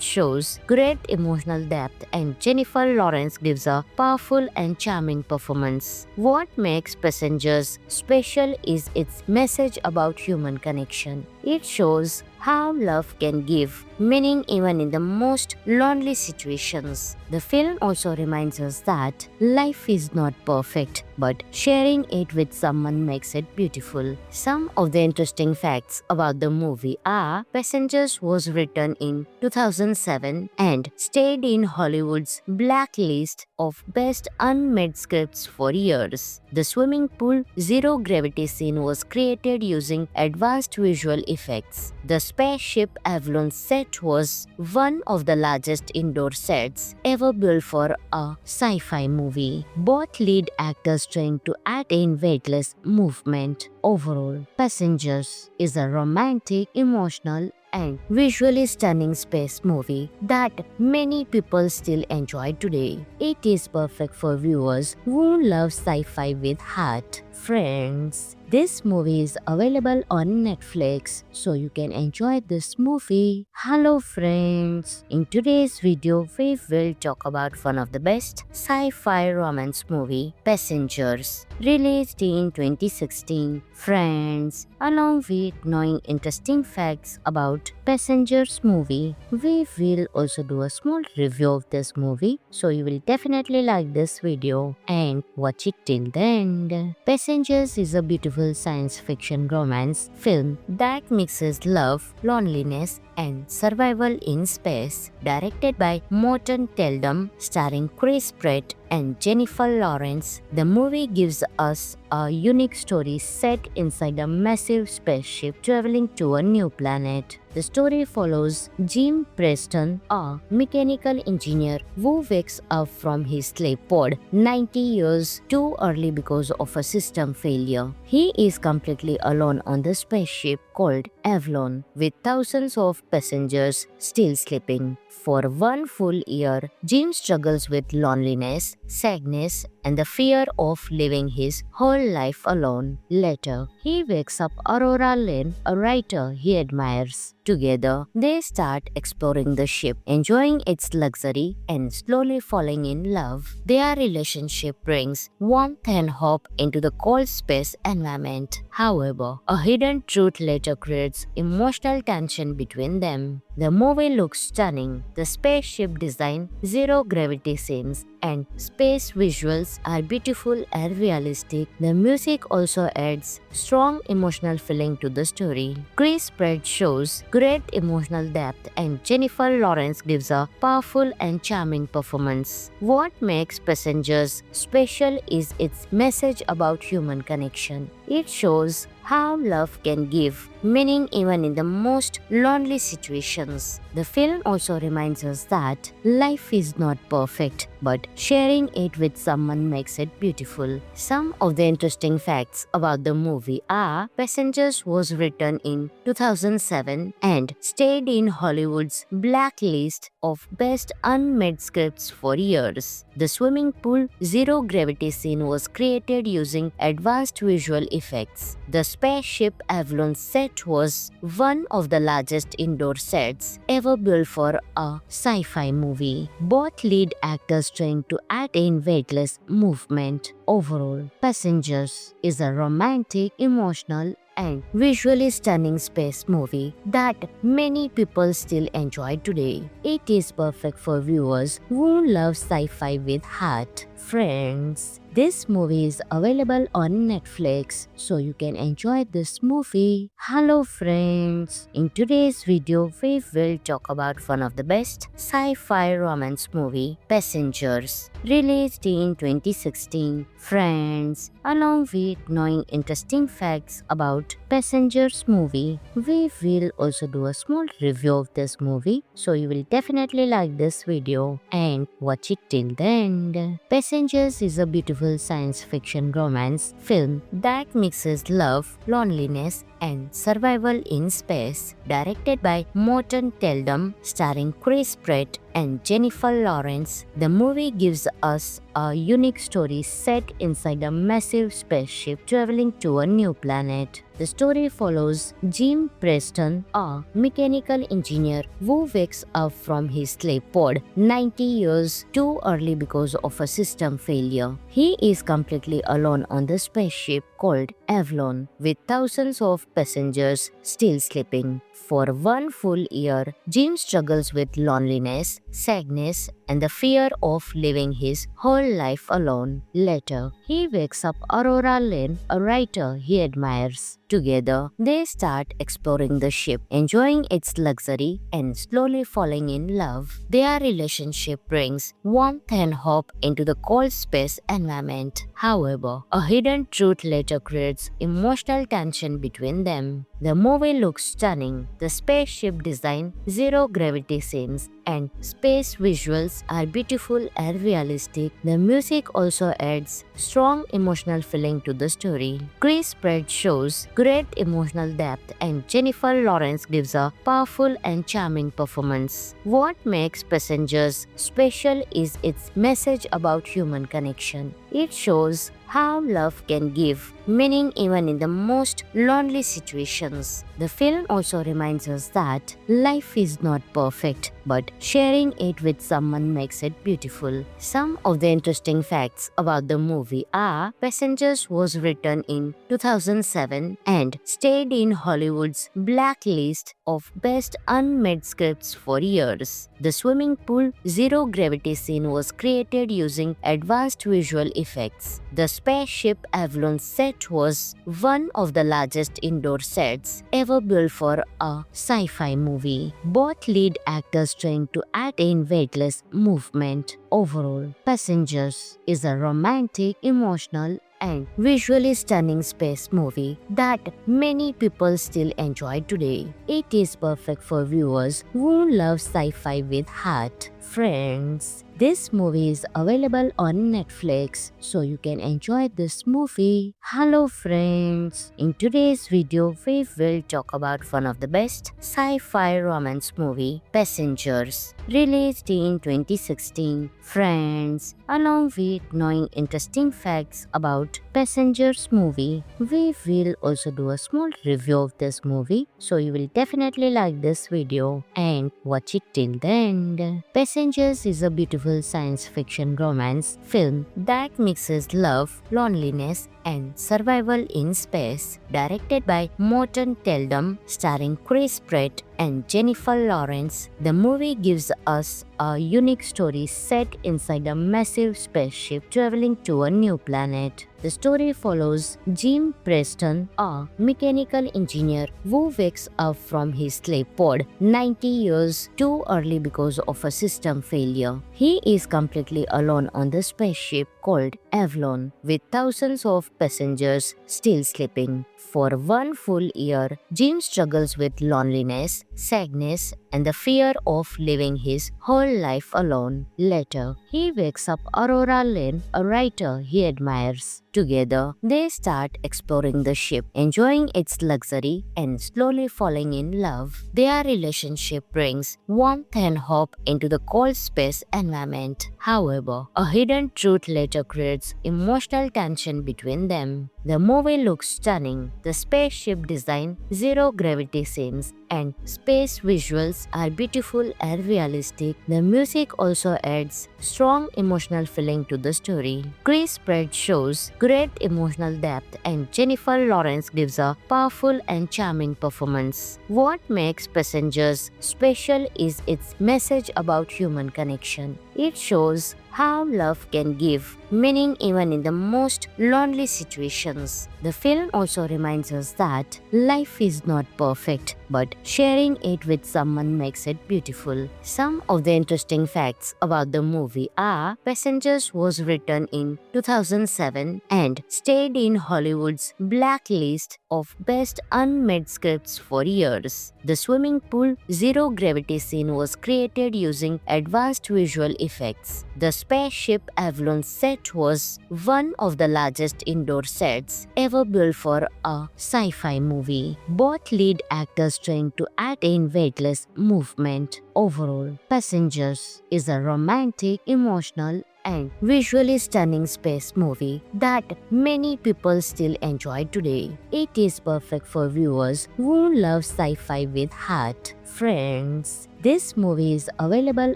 shows great emotional depth and Jennifer Lawrence gives a powerful and charming performance. What makes Passengers special is its message about human connection. It shows how love can give meaning even in the most lonely situations. The film also reminds us that life is not perfect, but sharing it with someone makes it beautiful. Some of the interesting facts about the movie are: Passengers was written in 2007 and stayed in Hollywood's blacklist of Best Unmade Scripts for years. The swimming pool zero gravity scene was created using advanced visual effects. The spaceship Avalon set was one of the largest indoor sets ever built for a sci-fi movie. Both lead actors trained to act in weightless movement. Overall, Passengers is a romantic, emotional, and visually stunning space movie that many people still enjoy today. It is perfect for viewers who love sci-fi with heart. Friends, this movie is available on Netflix, so you can enjoy this movie. Hello friends, in today's video we will talk about one of the best sci-fi romance movie, Passengers, released in 2016. Friends, along with knowing interesting facts about Passengers movie, we will also do a small review of this movie, so you will definitely like this video and watch it till the end. Passengers is a beautiful science fiction romance film that mixes love, loneliness, and survival in space. Directed by Morton Teldum, starring Chris Pratt and Jennifer Lawrence, the movie gives us a unique story set inside a massive spaceship traveling to a new planet. The story follows Jim Preston, a mechanical engineer who wakes up from his sleep pod 90 years too early because of a system failure. He is completely alone on the spaceship called Avalon, with thousands of passengers still sleeping. For one full year, Jim struggles with loneliness, sadness, and the fear of living his whole life alone. Later, he wakes up Aurora Lane, a writer he admires. Together, they start exploring the ship, enjoying its luxury and slowly falling in love. Their relationship brings warmth and hope into the cold space environment. However, a hidden truth later creates emotional tension between them. The movie looks stunning. The spaceship design, zero gravity scenes, and space visuals are beautiful and realistic. The music also adds strong emotional feeling to the story. Chris Pratt shows great emotional depth, and Jennifer Lawrence gives a powerful and charming performance. What makes Passengers special is its message about human connection. It shows how love can give meaning even in the most lonely situations. The film also reminds us that life is not perfect, but sharing it with someone makes it beautiful. Some of the interesting facts about the movie are: Passengers was written in 2007 and stayed in Hollywood's blacklist of best unmade scripts for years. The swimming pool zero gravity scene was created using advanced visual effects. The spaceship Avalon set was one of the largest indoor sets ever built for a sci-fi movie. Both lead actors trained to act in weightless movement. Overall, Passengers is a romantic, emotional, and visually stunning space movie that many people still enjoy today. It is perfect for viewers who love sci-fi with heart. Friends, this movie is available on Netflix, so you can enjoy this movie. Hello friends, in today's video we will talk about one of the best sci-fi romance movie, Passengers, released in 2016. Friends, along with knowing interesting facts about Passengers movie, we will also do a small review of this movie, so you will definitely like this video and watch it till the end. Passengers is a beautiful science fiction romance film that mixes love, loneliness, and survival in space. Directed by Morton Teldum, starring Chris Pratt and Jennifer Lawrence, the movie gives us a unique story set inside a massive spaceship traveling to a new planet. The story follows Jim Preston, a mechanical engineer who wakes up from his sleep pod 90 years too early because of a system failure. He is completely alone on the spaceship called Avalon, with thousands of passengers still sleeping. For one full year, Jim struggles with loneliness, sadness, and the fear of living his whole life alone. Later, he wakes up Aurora Lane, a writer he admires. Together, they start exploring the ship, enjoying its luxury, and slowly falling in love. Their relationship brings warmth and hope into the cold space environment. However, a hidden truth later creates emotional tension between them. The movie looks stunning. The spaceship design, zero gravity scenes, and space visuals are beautiful and realistic. The music also adds strong emotional feeling to the story. Chris Pratt shows great emotional depth, and Jennifer Lawrence gives a powerful and charming performance. What makes Passengers special is its message about human connection. It shows how love can give meaning even in the most lonely situations. The film also reminds us that life is not perfect, but sharing it with someone makes it beautiful. Some of the interesting facts about the movie are: Passengers was written in 2007 and stayed in Hollywood's blacklist of best unmade scripts for years. The swimming pool zero gravity scene was created using advanced visual effects. The spaceship Avalon set was one of the largest indoor sets ever built for a sci-fi movie. Both lead actors trained to act in weightless movement. Overall, Passengers is a romantic, emotional, and visually stunning space movie that many people still enjoy today. It is perfect for viewers who love sci-fi with heart. Friends, This movie is available on Netflix, so you can enjoy this movie. Hello friends, in today's video we will talk about one of the best sci-fi romance movie, Passengers, released in 2016. Friends, along with knowing interesting facts about Passengers movie, we will also do a small review of this movie, so you will definitely like this video and watch it till the end. Passengers is a beautiful science fiction romance film that mixes love, loneliness, and survival in space. Directed by Morton Teldum, starring Chris Pratt and Jennifer Lawrence, the movie gives us a unique story set inside a massive spaceship traveling to a new planet. The story follows Jim Preston, a mechanical engineer who wakes up from his sleep pod 90 years too early because of a system failure. He is completely alone on the spaceship called Avalon, with thousands of passengers still sleeping. For one full year, Jim struggles with loneliness, sadness, and the fear of living his whole life alone. Later, he wakes up Aurora Lane, a writer he admires. Together, they start exploring the ship, enjoying its luxury and slowly falling in love. Their relationship brings warmth and hope into the cold space environment. However, a hidden truth later creates emotional tension between them. The movie looks stunning. The spaceship design, zero gravity scenes, and space visuals are beautiful and realistic. The music also adds strong emotional feeling to the story. Chris Pratt shows great emotional depth and Jennifer Lawrence gives a powerful and charming performance. What makes Passengers special is its message about human connection. It shows how love can give meaning even in the most lonely situations. The film also reminds us that life is not perfect, but sharing it with someone makes it beautiful. Some of the interesting facts about the movie are: Passengers was written in 2007 and stayed in Hollywood's blacklist of best unmade scripts for years. The swimming pool zero gravity scene was created using advanced visual effects. The spaceship Avalon set was one of the largest indoor sets ever built for a sci-fi movie. Both lead actors trained to act in weightless movement. Overall, Passengers is a romantic, emotional, and visually stunning space movie that many people still enjoy today. It is perfect for viewers who love sci-fi with heart. Friends, this movie is available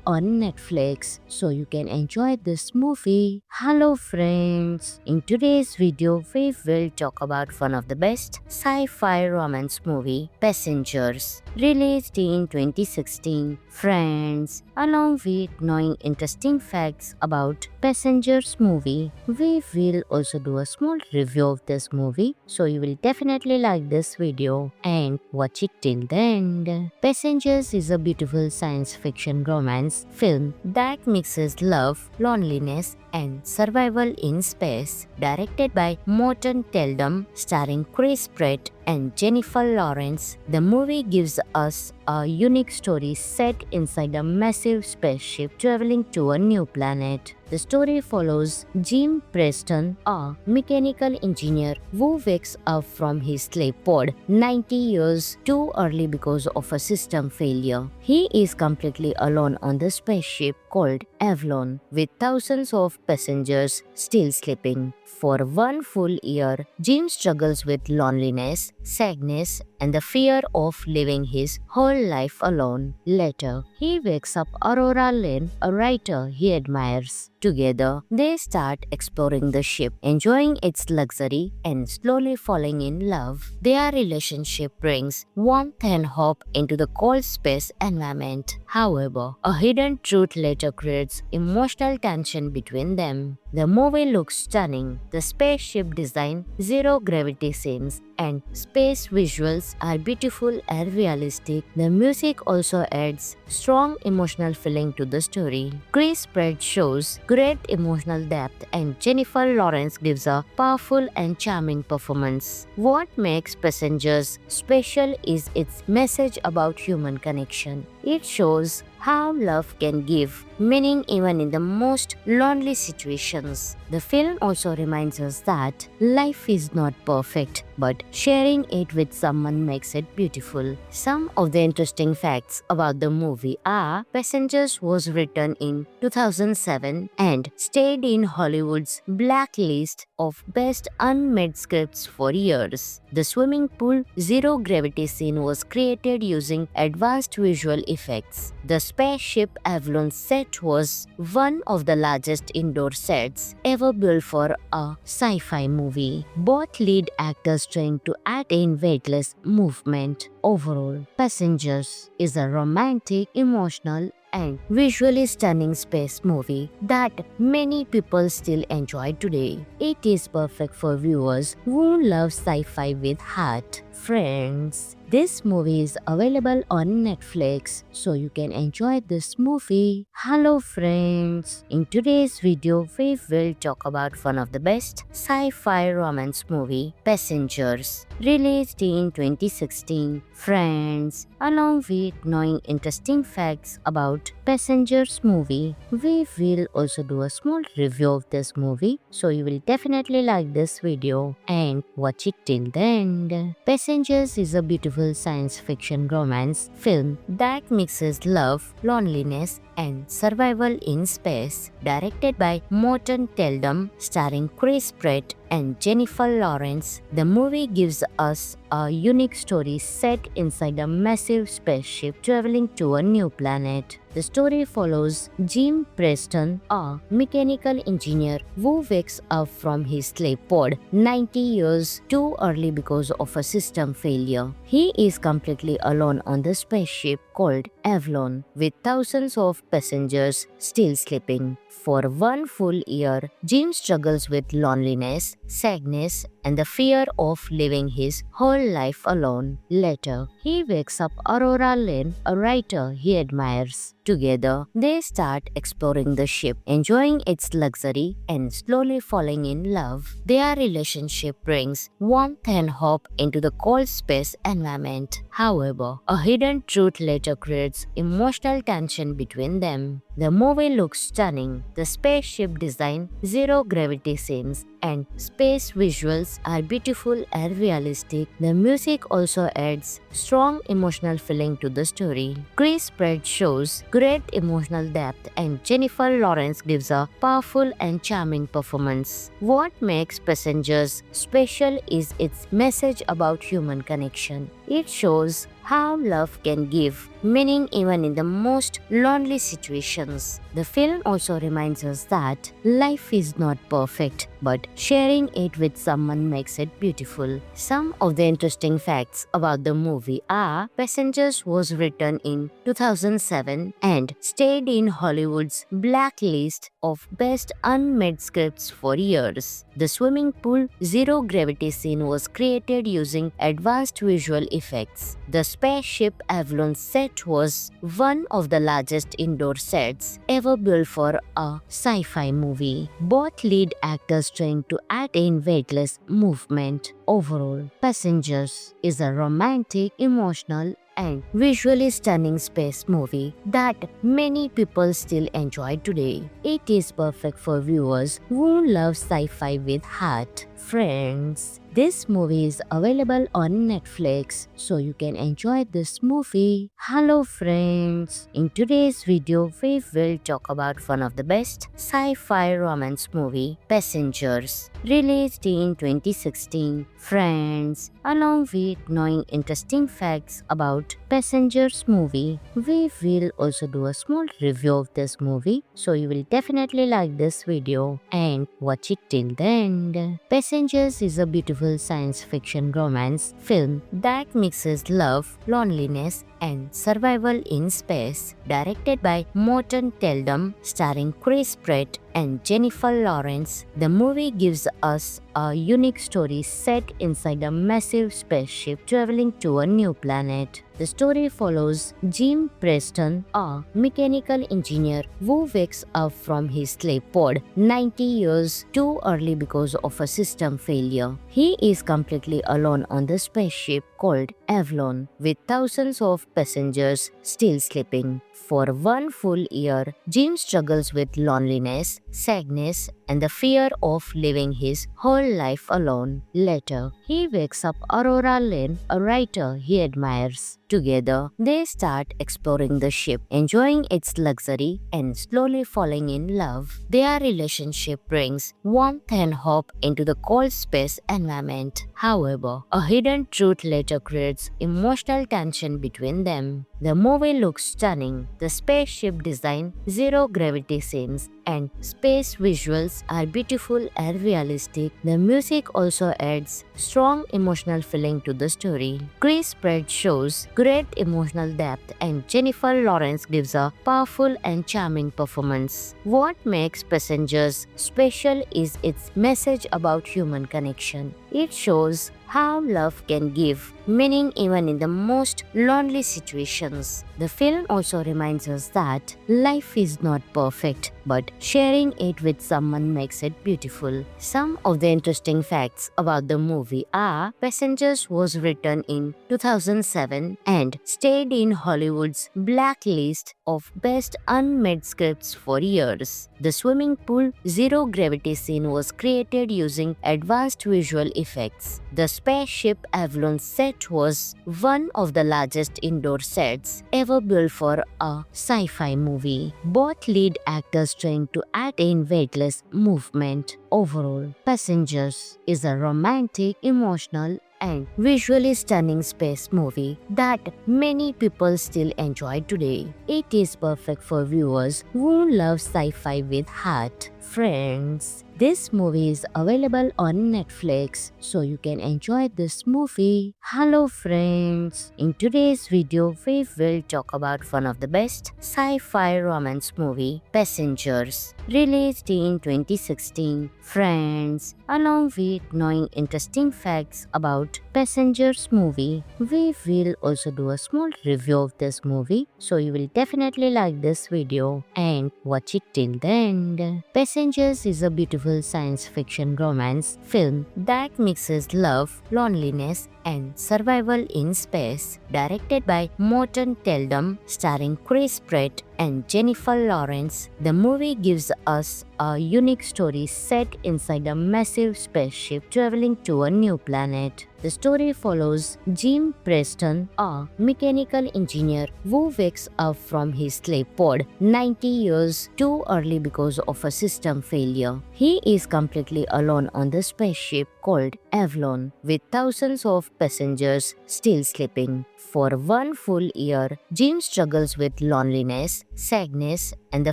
on Netflix, so you can enjoy this movie. Hello friends, in today's video we will talk about one of the best sci-fi romance movie, Passengers, released in 2016. Friends, along with knowing interesting facts about Passengers movie, we will also do a small review of this movie, so you will definitely like this video and watch it till the end. Passengers is a beautiful science fiction romance film that mixes love, loneliness, and survival in space. Directed by Morton Teldum, starring Chris Pratt and Jennifer Lawrence, the movie gives us a unique story set inside a massive spaceship traveling to a new planet. The story follows Jim Preston, a mechanical engineer who wakes up from his sleep pod 90 years too early because of a system failure. He is completely alone on the spaceship called Avalon, with thousands of passengers still sleeping. For one full year, Jim struggles with loneliness, sadness, and the fear of living his whole life alone. Later, he wakes up Aurora Lane, a writer he admires. Together, they start exploring the ship, enjoying its luxury and slowly falling in love. Their relationship brings warmth and hope into the cold space environment. However, a hidden truth later creates emotional tension between them. The movie looks stunning. The spaceship design, zero gravity scenes, and space visuals are beautiful and realistic. The music also adds strong emotional feeling to the story. Chris Pratt shows great emotional depth and Jennifer Lawrence gives a powerful and charming performance. What makes Passengers special is its message about human connection. It shows how love can give meaning even in the most lonely situations. The film also reminds us that life is not perfect, but sharing it with someone makes it beautiful. Some of the interesting facts about the movie are Passengers was written in 2007 and stayed in Hollywood's blacklist of best unmade scripts for years. The swimming pool zero gravity scene was created using advanced visual effects. The spaceship Avalon set was one of the largest indoor sets ever built for a sci-fi movie. Both lead actors trained to act in weightless movement. Overall, Passengers is a romantic, emotional, and visually stunning space movie that many people still enjoy today. It is perfect for viewers who love sci-fi with heart. Friends, this movie is available on Netflix, so you can enjoy this movie. Hello friends, in today's video we will talk about one of the best sci-fi romance movie, Passengers, released in 2016. Friends, along with knowing interesting facts about Passengers movie, we will also do a small review of this movie, so you will definitely like this video and watch it till the end. Passengers is a beautiful science fiction romance film that mixes love, loneliness, and survival in space. Directed by Morton Teldum, starring Chris Pratt and Jennifer Lawrence, the movie gives us a unique story set inside a massive spaceship traveling to a new planet. The story follows Jim Preston, a mechanical engineer who wakes up from his sleep pod 90 years too early because of a system failure. He is completely alone on the spaceship called Avalon, with thousands of passengers still sleeping. For one full year, Jim struggles with loneliness, sadness, and the fear of living his whole life alone. Later, he wakes up Aurora Lane, a writer he admires. Together, they start exploring the ship, enjoying its luxury and slowly falling in love. Their relationship brings warmth and hope into the cold space environment. However, a hidden truth later creates emotional tension between them. The movie looks stunning. The spaceship design, zero gravity scenes, and space visuals are beautiful and realistic. The music also adds strong emotional feeling to the story. Chris Pratt shows great emotional depth and Jennifer Lawrence gives a powerful and charming performance. What makes Passengers special is its message about human connection. It shows how love can give meaning even in the most lonely situations. The film also reminds us that life is not perfect, but sharing it with someone makes it beautiful. Some of the interesting facts about the movie are Passengers was written in 2007 and stayed in Hollywood's blacklist of best unmade scripts for years. The swimming pool zero gravity scene was created using advanced visual effects. The spaceship Avalon set was one of the largest indoor sets ever built for a sci-fi movie. Both lead actors trained to act in weightless movement. Overall, Passengers is a romantic, emotional, and visually stunning space movie that many people still enjoy today. It is perfect for viewers who love sci-fi with heart. Friends, this movie is available on Netflix, so you can enjoy this movie. Hello friends, in today's video we will talk about one of the best sci-fi romance movie, Passengers, released in 2016. Friends, along with knowing interesting facts about Passengers movie, we will also do a small review of this movie, so you will definitely like this video and watch it till the end. Passengers is a beautiful science fiction romance film that mixes love, loneliness, and survival in space. Directed by Morton Teldum, starring Chris Pratt and Jennifer Lawrence, the movie gives us a unique story set inside a massive spaceship traveling to a new planet. The story follows Jim Preston, a mechanical engineer who wakes up from his sleep pod 90 years too early because of a system failure. He is completely alone on the spaceship called Avalon, with thousands of passengers still sleeping. For one full year, Jim struggles with loneliness, sadness, and the fear of living his whole life alone. Later, he wakes up Aurora Lane, a writer he admires. Together, they start exploring the ship, enjoying its luxury and slowly falling in love. Their relationship brings warmth and hope into the cold space environment. However, a hidden truth later creates emotional tension between them. The movie looks stunning. The spaceship design, zero gravity scenes, and space visuals are beautiful and realistic. The music also adds strong emotional feeling to the story. Chris Pratt shows great emotional depth, and Jennifer Lawrence gives a powerful and charming performance. What makes Passengers special is its message about human connection. It shows how love can give meaning even in the most lonely situations. The film also reminds us that life is not perfect, but sharing it with someone makes it beautiful. Some of the interesting facts about the movie are: Passengers was written in 2007 and stayed in Hollywood's blacklist of best unmade scripts for years. The swimming pool zero gravity scene was created using advanced visual effects. The spaceship Avalon set was one of the largest indoor sets ever built for a sci-fi movie. Both lead actors trained to act in weightless movement. Overall, Passengers is a romantic, emotional, and visually stunning space movie that many people still enjoy today. It is perfect for viewers who love sci-fi with heart. Friends, this movie is available on Netflix, so you can enjoy this movie. Hello friends, in today's video we will talk about one of the best sci-fi romance movie, Passengers, released in 2016. Friends, along with knowing interesting facts about Passengers movie, we will also do a small review of this movie, so you will definitely like this video and watch it till the end. Passengers is a beautiful science fiction romance film that mixes love, loneliness, and survival in space. Directed by Morton Teldum, starring Chris Pratt and Jennifer Lawrence, the movie gives us a unique story set inside a massive spaceship traveling to a new planet. The story follows Jim Preston, a mechanical engineer who wakes up from his sleep pod 90 years too early because of a system failure. He is completely alone on the spaceship called Avalon, with thousands of passengers still sleeping. For one full year, Jim struggles with loneliness, sadness, and the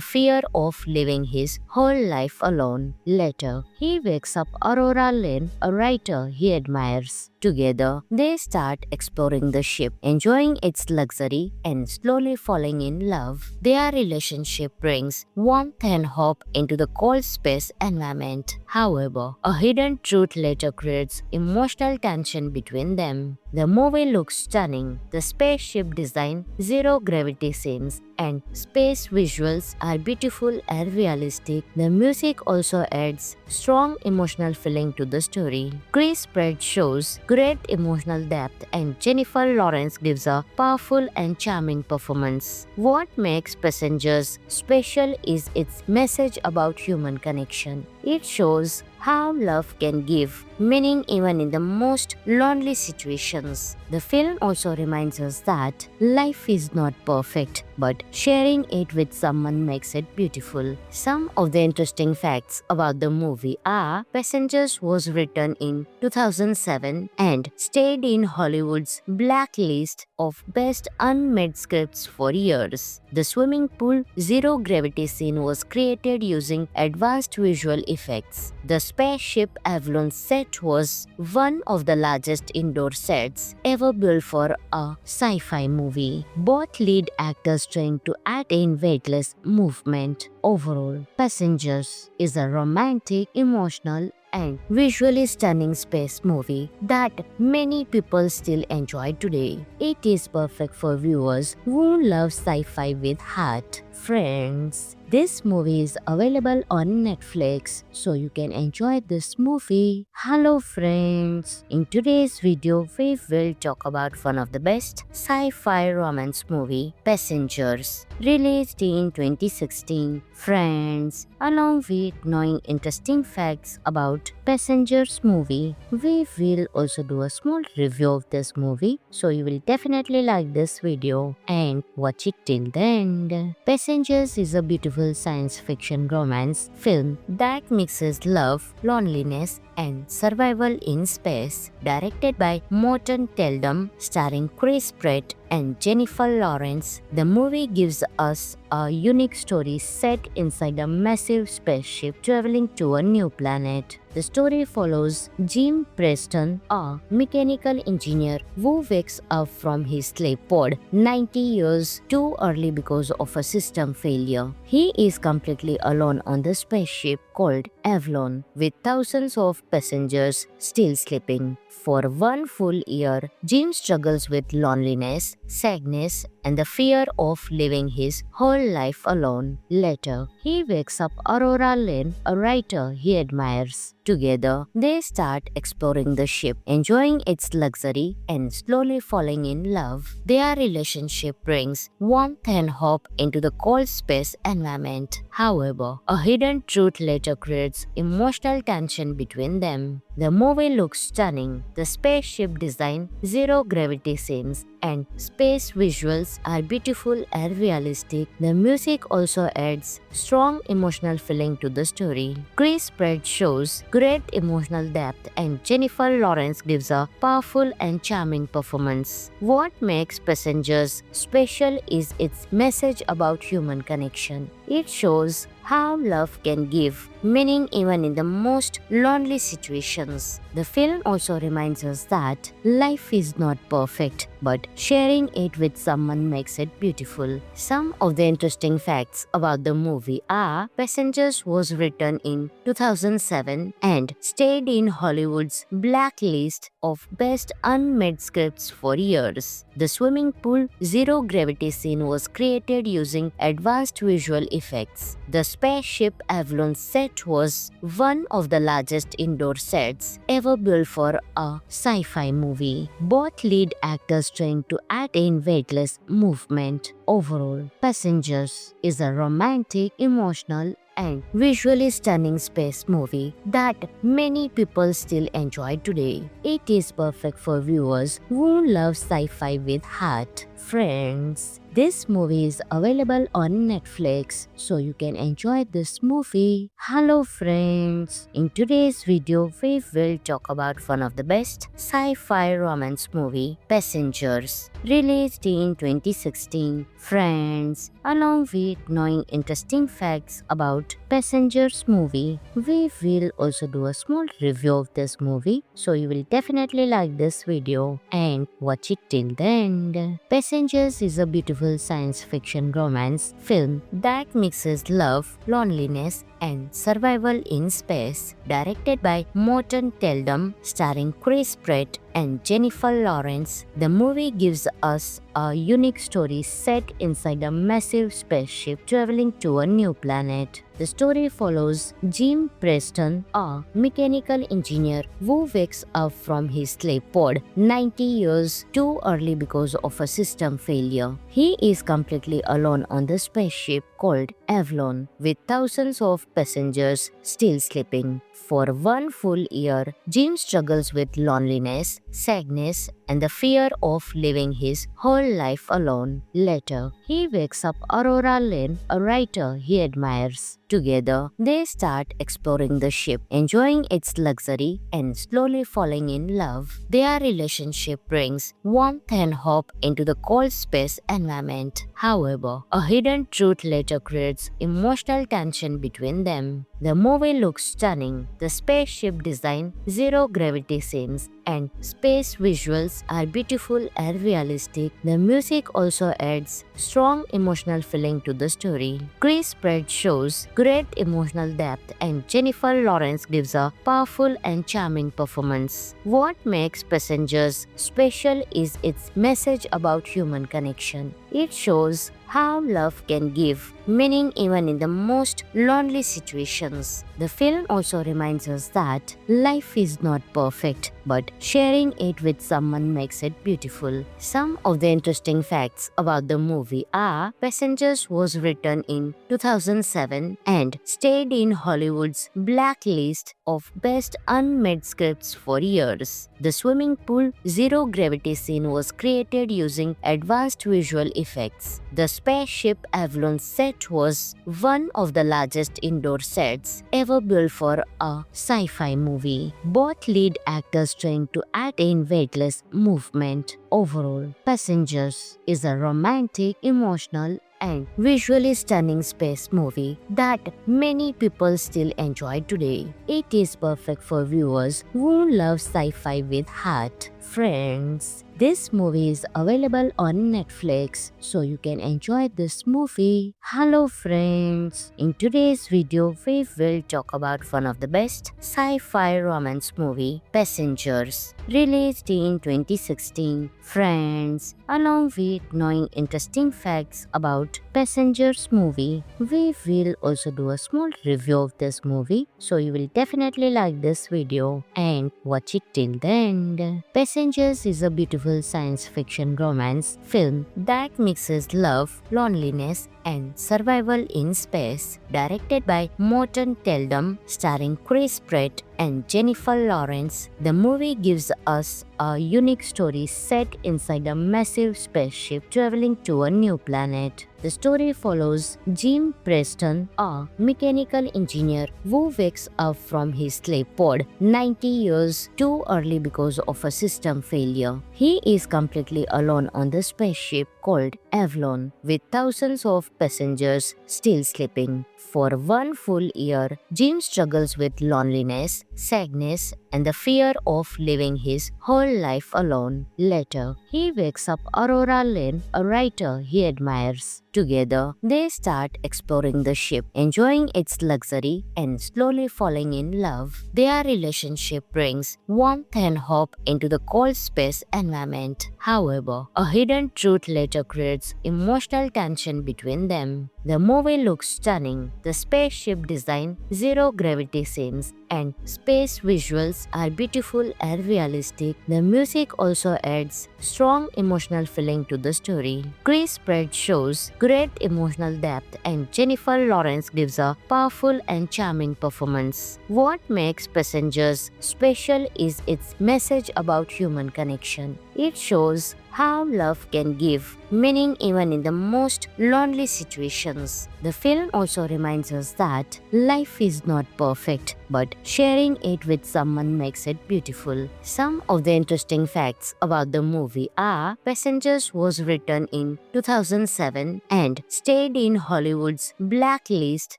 fear of living his whole life alone. Later, he wakes up Aurora Lane, a writer he admires. Together, they start exploring the ship, enjoying its luxury, and slowly falling in love. Their relationship brings warmth and hope into the cold space environment. However, a hidden truth later creates emotional tension between them. The movie looks stunning. The spaceship design, zero gravity scenes, and space visuals are beautiful and realistic. The music also adds strong emotional feeling to the story. Chris Pratt shows great emotional depth, and Jennifer Lawrence gives a powerful and charming performance. What makes Passengers special is its message about human connection. It shows how love can give meaning even in the most lonely situations. The film also reminds us that life is not perfect, but sharing it with someone makes it beautiful. Some of the interesting facts about the movie are: Passengers was written in 2007 and stayed in Hollywood's blacklist of best unmade scripts for years. The swimming pool zero gravity scene was created using advanced visual effects. The spaceship Avalon set was one of the largest indoor sets ever built for a sci-fi movie. Both lead actors trying to attain weightless movement. Overall, Passengers is a romantic, emotional, and visually stunning space movie that many people still enjoy today. It is perfect for viewers who love sci-fi with heart. Friends, this movie is available on Netflix, so you can enjoy this movie. Hello friends, in today's video we will talk about one of the best sci-fi romance movie, Passengers, released in 2016. Friends, along with knowing interesting facts about Passengers movie, we will also do a small review of this movie, so you will definitely like this video and watch it till the end. Passengers is a beautiful science fiction romance film that mixes love, loneliness, and survival in space. Directed by Morton Teldum, starring Chris Pratt and Jennifer Lawrence, the movie gives us a unique story set inside a massive spaceship traveling to a new planet. The story follows Jim Preston, a mechanical engineer who wakes up from his sleep pod 90 years too early because of a system failure. He is completely alone on the spaceship called Avalon, with thousands of passengers still sleeping. For one full year, Jim struggles with loneliness, sadness, and the fear of living his whole life alone. Later, he wakes up Aurora Lane, a writer he admires. Together, they start exploring the ship, enjoying its luxury and slowly falling in love. Their relationship brings warmth and hope into the cold space environment. However, a hidden truth later creates emotional tension between them. The movie looks stunning. The spaceship design, zero gravity scenes, and space visuals are beautiful and realistic. The music also adds strong emotional feeling to the story. Chris Pratt shows great emotional depth and Jennifer Lawrence gives a powerful and charming performance. What makes Passengers special is its message about human connection. It shows how love can give meaning even in the most lonely situations. The film also reminds us that life is not perfect, but sharing it with someone makes it beautiful. Some of the interesting facts about the movie are: Passengers was written in 2007 and stayed in Hollywood's blacklist of best unmade scripts for years. The swimming pool zero gravity scene was created using advanced visual effects. The spaceship Avalon set was one of the largest indoor sets ever built for a sci-fi movie. Both lead actors trained to attain weightless movement. Overall, Passengers is a romantic, emotional, and visually stunning space movie that many people still enjoy today. It is perfect for viewers who love sci-fi with heart. Friends, this movie is available on Netflix, so you can enjoy this movie. Hello friends, in today's video we will talk about one of the best sci-fi romance movie, Passengers, released in 2016. Friends, along with knowing interesting facts about Passengers movie, we will also do a small review of this movie, so you will definitely like this video and watch it till the end. Passengers is a beautiful science fiction romance film that mixes love, loneliness, and survival in space. Directed by Morton Teldum, starring Chris Pratt and Jennifer Lawrence, the movie gives us a unique story set inside a massive spaceship traveling to a new planet. The story follows Jim Preston, a mechanical engineer who wakes up from his sleep pod 90 years too early because of a system failure. He is completely alone on the spaceship called Avalon, with thousands of passengers still sleeping. For one full year, Jim struggles with loneliness, sadness, and the fear of living his whole life alone. Later, he wakes up Aurora Lane, a writer he admires. Together, they start exploring the ship, enjoying its luxury and slowly falling in love. Their relationship brings warmth and hope into the cold space environment. However, a hidden truth later creates emotional tension between them. The movie looks stunning. The spaceship design, zero gravity scenes, and space visuals are beautiful and realistic. The music also adds strong emotional feeling to the story. Chris Pratt shows great emotional depth and Jennifer Lawrence gives a powerful and charming performance. What makes Passengers special is its message about human connection. It shows how love can give meaning even in the most lonely situations. The film also reminds us that life is not perfect, but sharing it with someone makes it beautiful. Some of the interesting facts about the movie are Passengers was written in 2007 and stayed in Hollywood's blacklist of best unmade scripts for years. The swimming pool zero gravity scene was created using advanced visual effects. The spaceship Avalon set was one of the largest indoor sets ever built for a sci-fi movie. Both lead actors trained to act in weightless movement. Overall, Passengers is a romantic, emotional, and visually stunning space movie that many people still enjoy today. It is perfect for viewers who love sci-fi with heart. Friends, this movie is available on Netflix, so you can enjoy this movie. Hello friends, in today's video we will talk about one of the best sci-fi romance movie, Passengers, released in 2016. Friends, along with knowing interesting facts about Passengers movie, we will also do a small review of this movie, so you will definitely like this video and watch it till the end. Passengers is a beautiful science fiction romance film that mixes love, loneliness, and survival in space. Directed by Morton Teldum, starring Chris Pratt and Jennifer Lawrence, the movie gives us a unique story set inside a massive spaceship traveling to a new planet. The story follows Jim Preston, a mechanical engineer who wakes up from his sleep pod 90 years too early because of a system failure. He is completely alone on the spaceship called Avalon, with thousands of passengers still sleeping. For one full year, Jim struggles with loneliness, sadness, and the fear of living his whole life alone. Later, he wakes up Aurora Lane, a writer he admires. Together, they start exploring the ship, enjoying its luxury and slowly falling in love. Their relationship brings warmth and hope into the cold space environment. However, a hidden truth later creates emotional tension between them. The movie looks stunning. The spaceship design, zero gravity scenes, and space visuals are beautiful and realistic. The music also adds strong emotional feeling to the story. Chris Pratt shows great emotional depth and Jennifer Lawrence gives a powerful and charming performance. What makes Passengers special is its message about human connection. It shows how love can give meaning even in the most lonely situations. The film also reminds us that life is not perfect, but sharing it with someone makes it beautiful. Some of the interesting facts about the movie are Passengers was written in 2007 and stayed in Hollywood's blacklist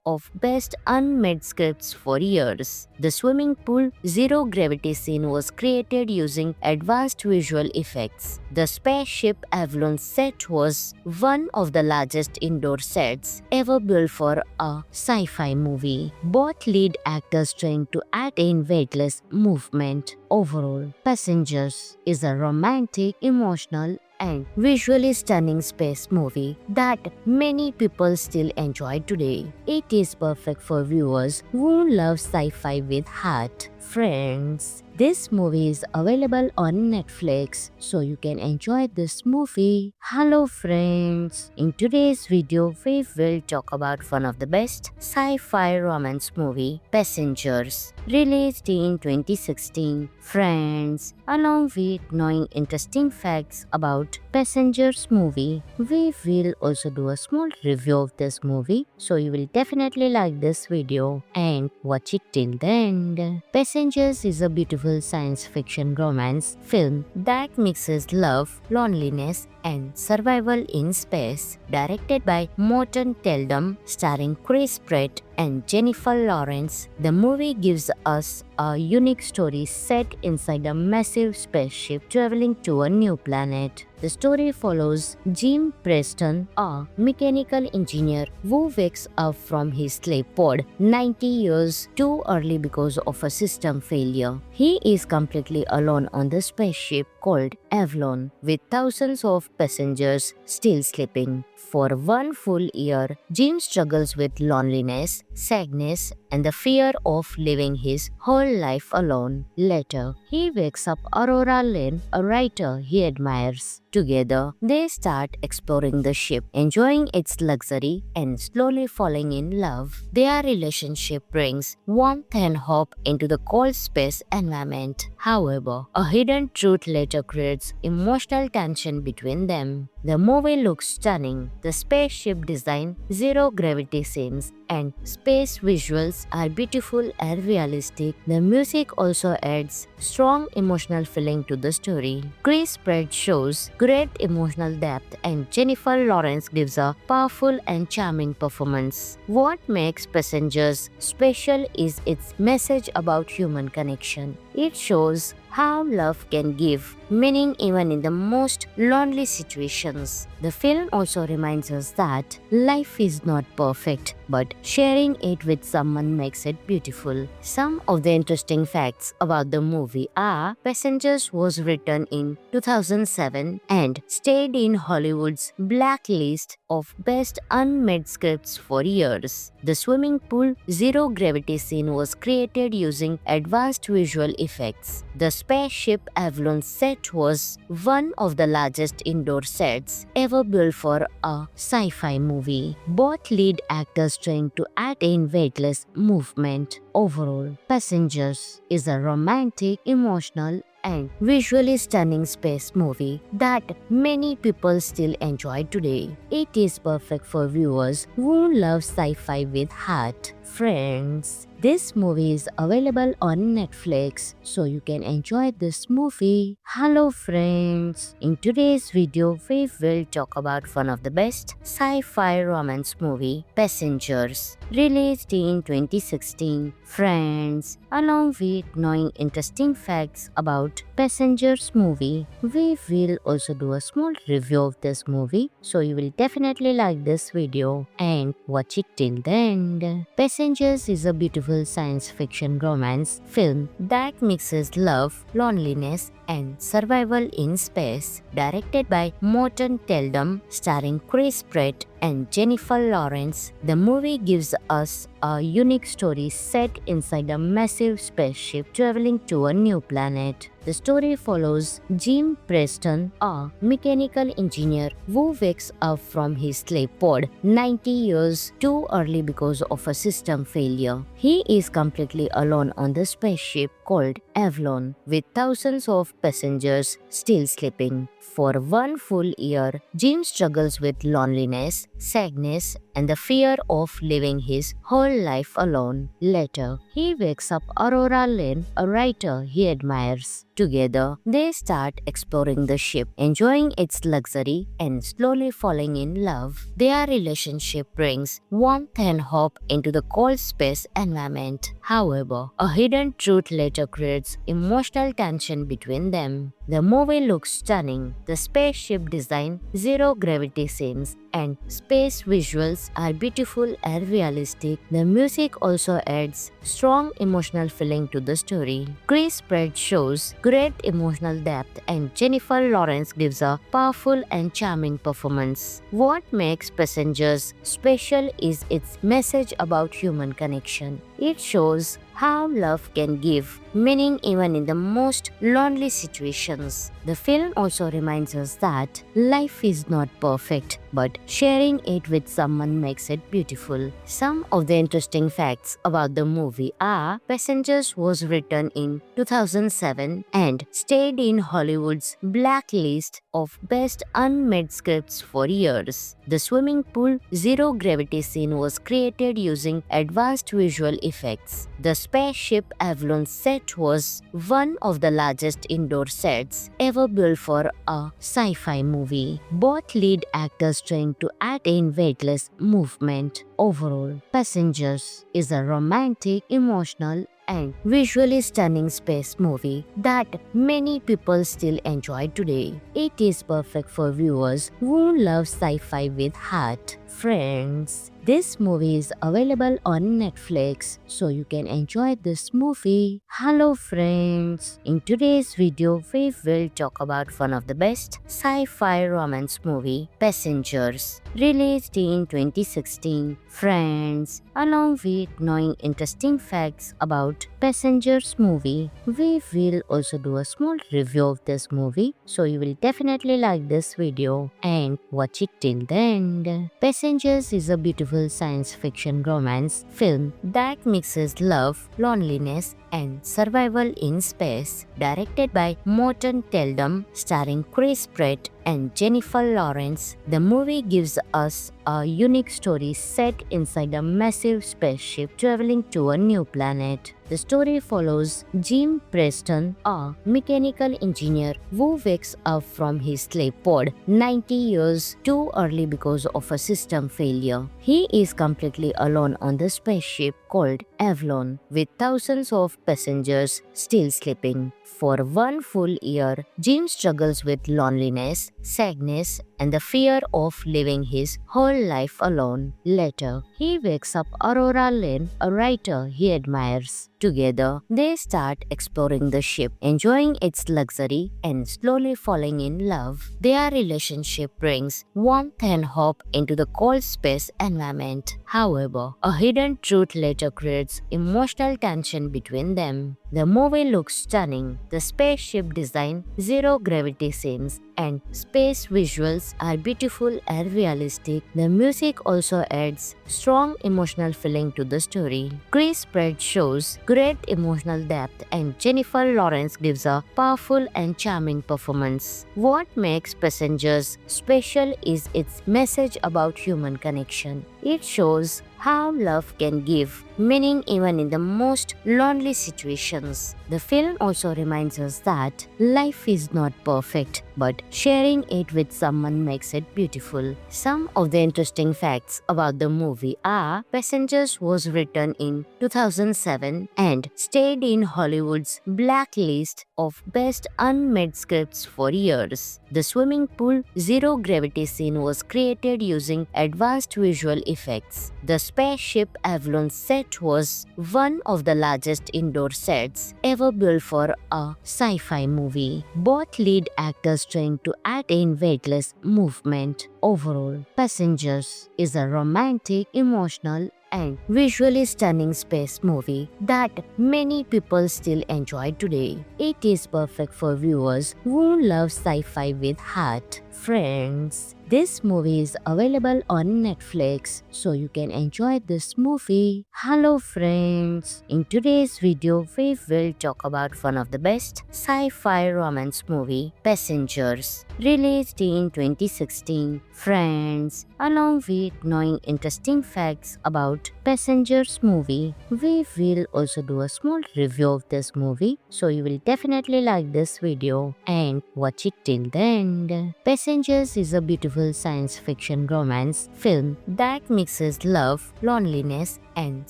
of best unmade scripts for years. The swimming pool zero gravity scene was created using advanced visual effects. The spaceship Avalon set was one of the largest indoor sets ever built for a sci-fi movie. Both lead actors trained to act in weightless movement. Overall, Passengers is a romantic, emotional, and visually stunning space movie that many people still enjoy today. It is perfect for viewers who love sci-fi with heart. Friends, this movie is available on Netflix, so you can enjoy this movie. Hello friends, in today's video we will talk about one of the best sci-fi romance movie, Passengers, released in 2016. Friends, along with knowing interesting facts about Passengers movie, we will also do a small review of this movie, so you will definitely like this video and watch it till the end. Passengers is a beautiful science fiction romance film that mixes love, loneliness, and Survival in Space, directed by Morton Teldum, starring Chris Pratt and Jennifer Lawrence. The movie gives us a unique story set inside a massive spaceship traveling to a new planet. The story follows Jim Preston, a mechanical engineer who wakes up from his sleep pod 90 years too early because of a system failure. He is completely alone on the spaceship called Avalon, with thousands of passengers still sleeping. For one full year, Jim struggles with loneliness, sadness, and the fear of living his whole life alone. Later, he wakes up Aurora Lane, a writer he admires. Together, they start exploring the ship, enjoying its luxury, and slowly falling in love. Their relationship brings warmth and hope into the cold space environment. However, a hidden truth later creates emotional tension between them. The movie looks stunning. The spaceship design, zero gravity scenes, and space visuals are beautiful and realistic. The music also adds strong emotional feeling to the story. Chris Pratt shows great emotional depth, and Jennifer Lawrence gives a powerful and charming performance. What makes Passengers special is its message about human connection. It shows how love can give meaning even in the most lonely situations. The film also reminds us that life is not perfect, but sharing it with someone makes it beautiful. Some of the interesting facts about the movie are: Passengers was written in 2007 and stayed in Hollywood's blacklist of best unmade scripts for years. The swimming pool zero gravity scene was created using advanced visual effects. The spaceship Avalon set was one of the largest indoor sets ever built for a sci-fi movie. Both lead actors trained to act in weightless movement. Overall, Passengers is a romantic, emotional, and visually stunning space movie that many people still enjoy today. It is perfect for viewers who love sci-fi with heart. Friends, this movie is available on Netflix, so you can enjoy this movie. Hello friends, in today's video we will talk about one of the best sci-fi romance movie, Passengers, released in 2016. Friends, along with knowing interesting facts about Passengers movie, we will also do a small review of this movie, so you will definitely like this video and watch it till the end. Passengers is a beautiful science fiction romance film that mixes love, loneliness, and survival in space. Directed by Morton Teldum, starring Chris Pratt and Jennifer Lawrence, the movie gives us a unique story set inside a massive spaceship traveling to a new planet. The story follows Jim Preston, a mechanical engineer who wakes up from his sleep pod 90 years too early because of a system failure. He is completely alone on the spaceship called Avalon, with thousands of passengers still sleeping. For one full year, Jim struggles with loneliness, sadness, and the fear of living his whole life alone. Later, he wakes up Aurora Lane, a writer he admires. Together, they start exploring the ship, enjoying its luxury, and slowly falling in love. Their relationship brings warmth and hope into the cold space environment. However, a hidden truth later creates emotional tension between them. The movie looks stunning. The spaceship design, zero gravity scenes, and space visuals are beautiful and realistic. The music also adds strong emotional feeling to the story. Chris Pratt shows great emotional depth, and Jennifer Lawrence gives a powerful and charming performance. What makes Passengers special is its message about human connection. It shows how love can give meaning even in the most lonely situations. The film also reminds us that life is not perfect, but sharing it with someone makes it beautiful. Some of the interesting facts about the movie are Passengers was written in 2007 and stayed in Hollywood's blacklist of best unmade scripts for years. The swimming pool zero gravity scene was created using advanced visual effects. The spaceship Avalon set was one of the largest indoor sets ever built for a sci-fi movie. Both lead actors trained to act in weightless movement. Overall, Passengers is a romantic, emotional, and visually stunning space movie that many people still enjoy today. It is perfect for viewers who love sci-fi with heart. Friends, this movie is available on Netflix, so you can enjoy this movie. Hello friends, in today's video we will talk about one of the best sci-fi romance movie, Passengers, released in 2016. Friends, along with knowing interesting facts about Passengers movie, we will also do a small review of this movie, so you will definitely like this video and watch it till the end. Passengers is a beautiful science fiction romance film that mixes love, loneliness, and survival in space. Directed by Morton Teldum, starring Chris Pratt and Jennifer Lawrence, the movie gives us a unique story set inside a massive spaceship traveling to a new planet. The story follows Jim Preston, a mechanical engineer who wakes up from his sleep pod 90 years too early because of a system failure. He is completely alone on the spaceship called Avalon, with thousands of passengers still sleeping. For one full year, Jim struggles with loneliness, sadness, and the fear of living his whole life alone. Later, he wakes up Aurora Lane, a writer he admires. Together, they start exploring the ship, enjoying its luxury and slowly falling in love. Their relationship brings warmth and hope into the cold space environment. However, a hidden truth later creates emotional tension between them. The movie looks stunning. The spaceship design, zero gravity scenes, and space visuals are beautiful and realistic. The music also adds strong emotional feeling to the story. Chris Pratt shows great emotional depth and Jennifer Lawrence gives a powerful and charming performance. What makes Passengers special is its message about human connection. It shows how love can give meaning even in the most lonely situations. The film also reminds us that life is not perfect, but sharing it with someone makes it beautiful. Some of the interesting facts about the movie are Passengers was written in 2007 and stayed in Hollywood's blacklist of best unmade scripts for years. The swimming pool zero gravity scene was created using advanced visual effects. The spaceship Avalon set was one of the largest indoor sets ever built for a sci-fi movie. Both lead actors trained to act in weightless movement. Overall, Passengers is a romantic, emotional, and visually stunning space movie that many people still enjoy today. It is perfect for viewers who love sci-fi with heart. Friends, this movie is available on Netflix, so you can enjoy this movie. Hello friends, in today's video we will talk about one of the best sci-fi romance movie, Passengers, released in 2016. Friends, along with knowing interesting facts about Passengers movie, we will also do a small review of this movie, so you will definitely like this video and watch it till the end. Passengers is a beautiful science fiction romance film that mixes love, loneliness, and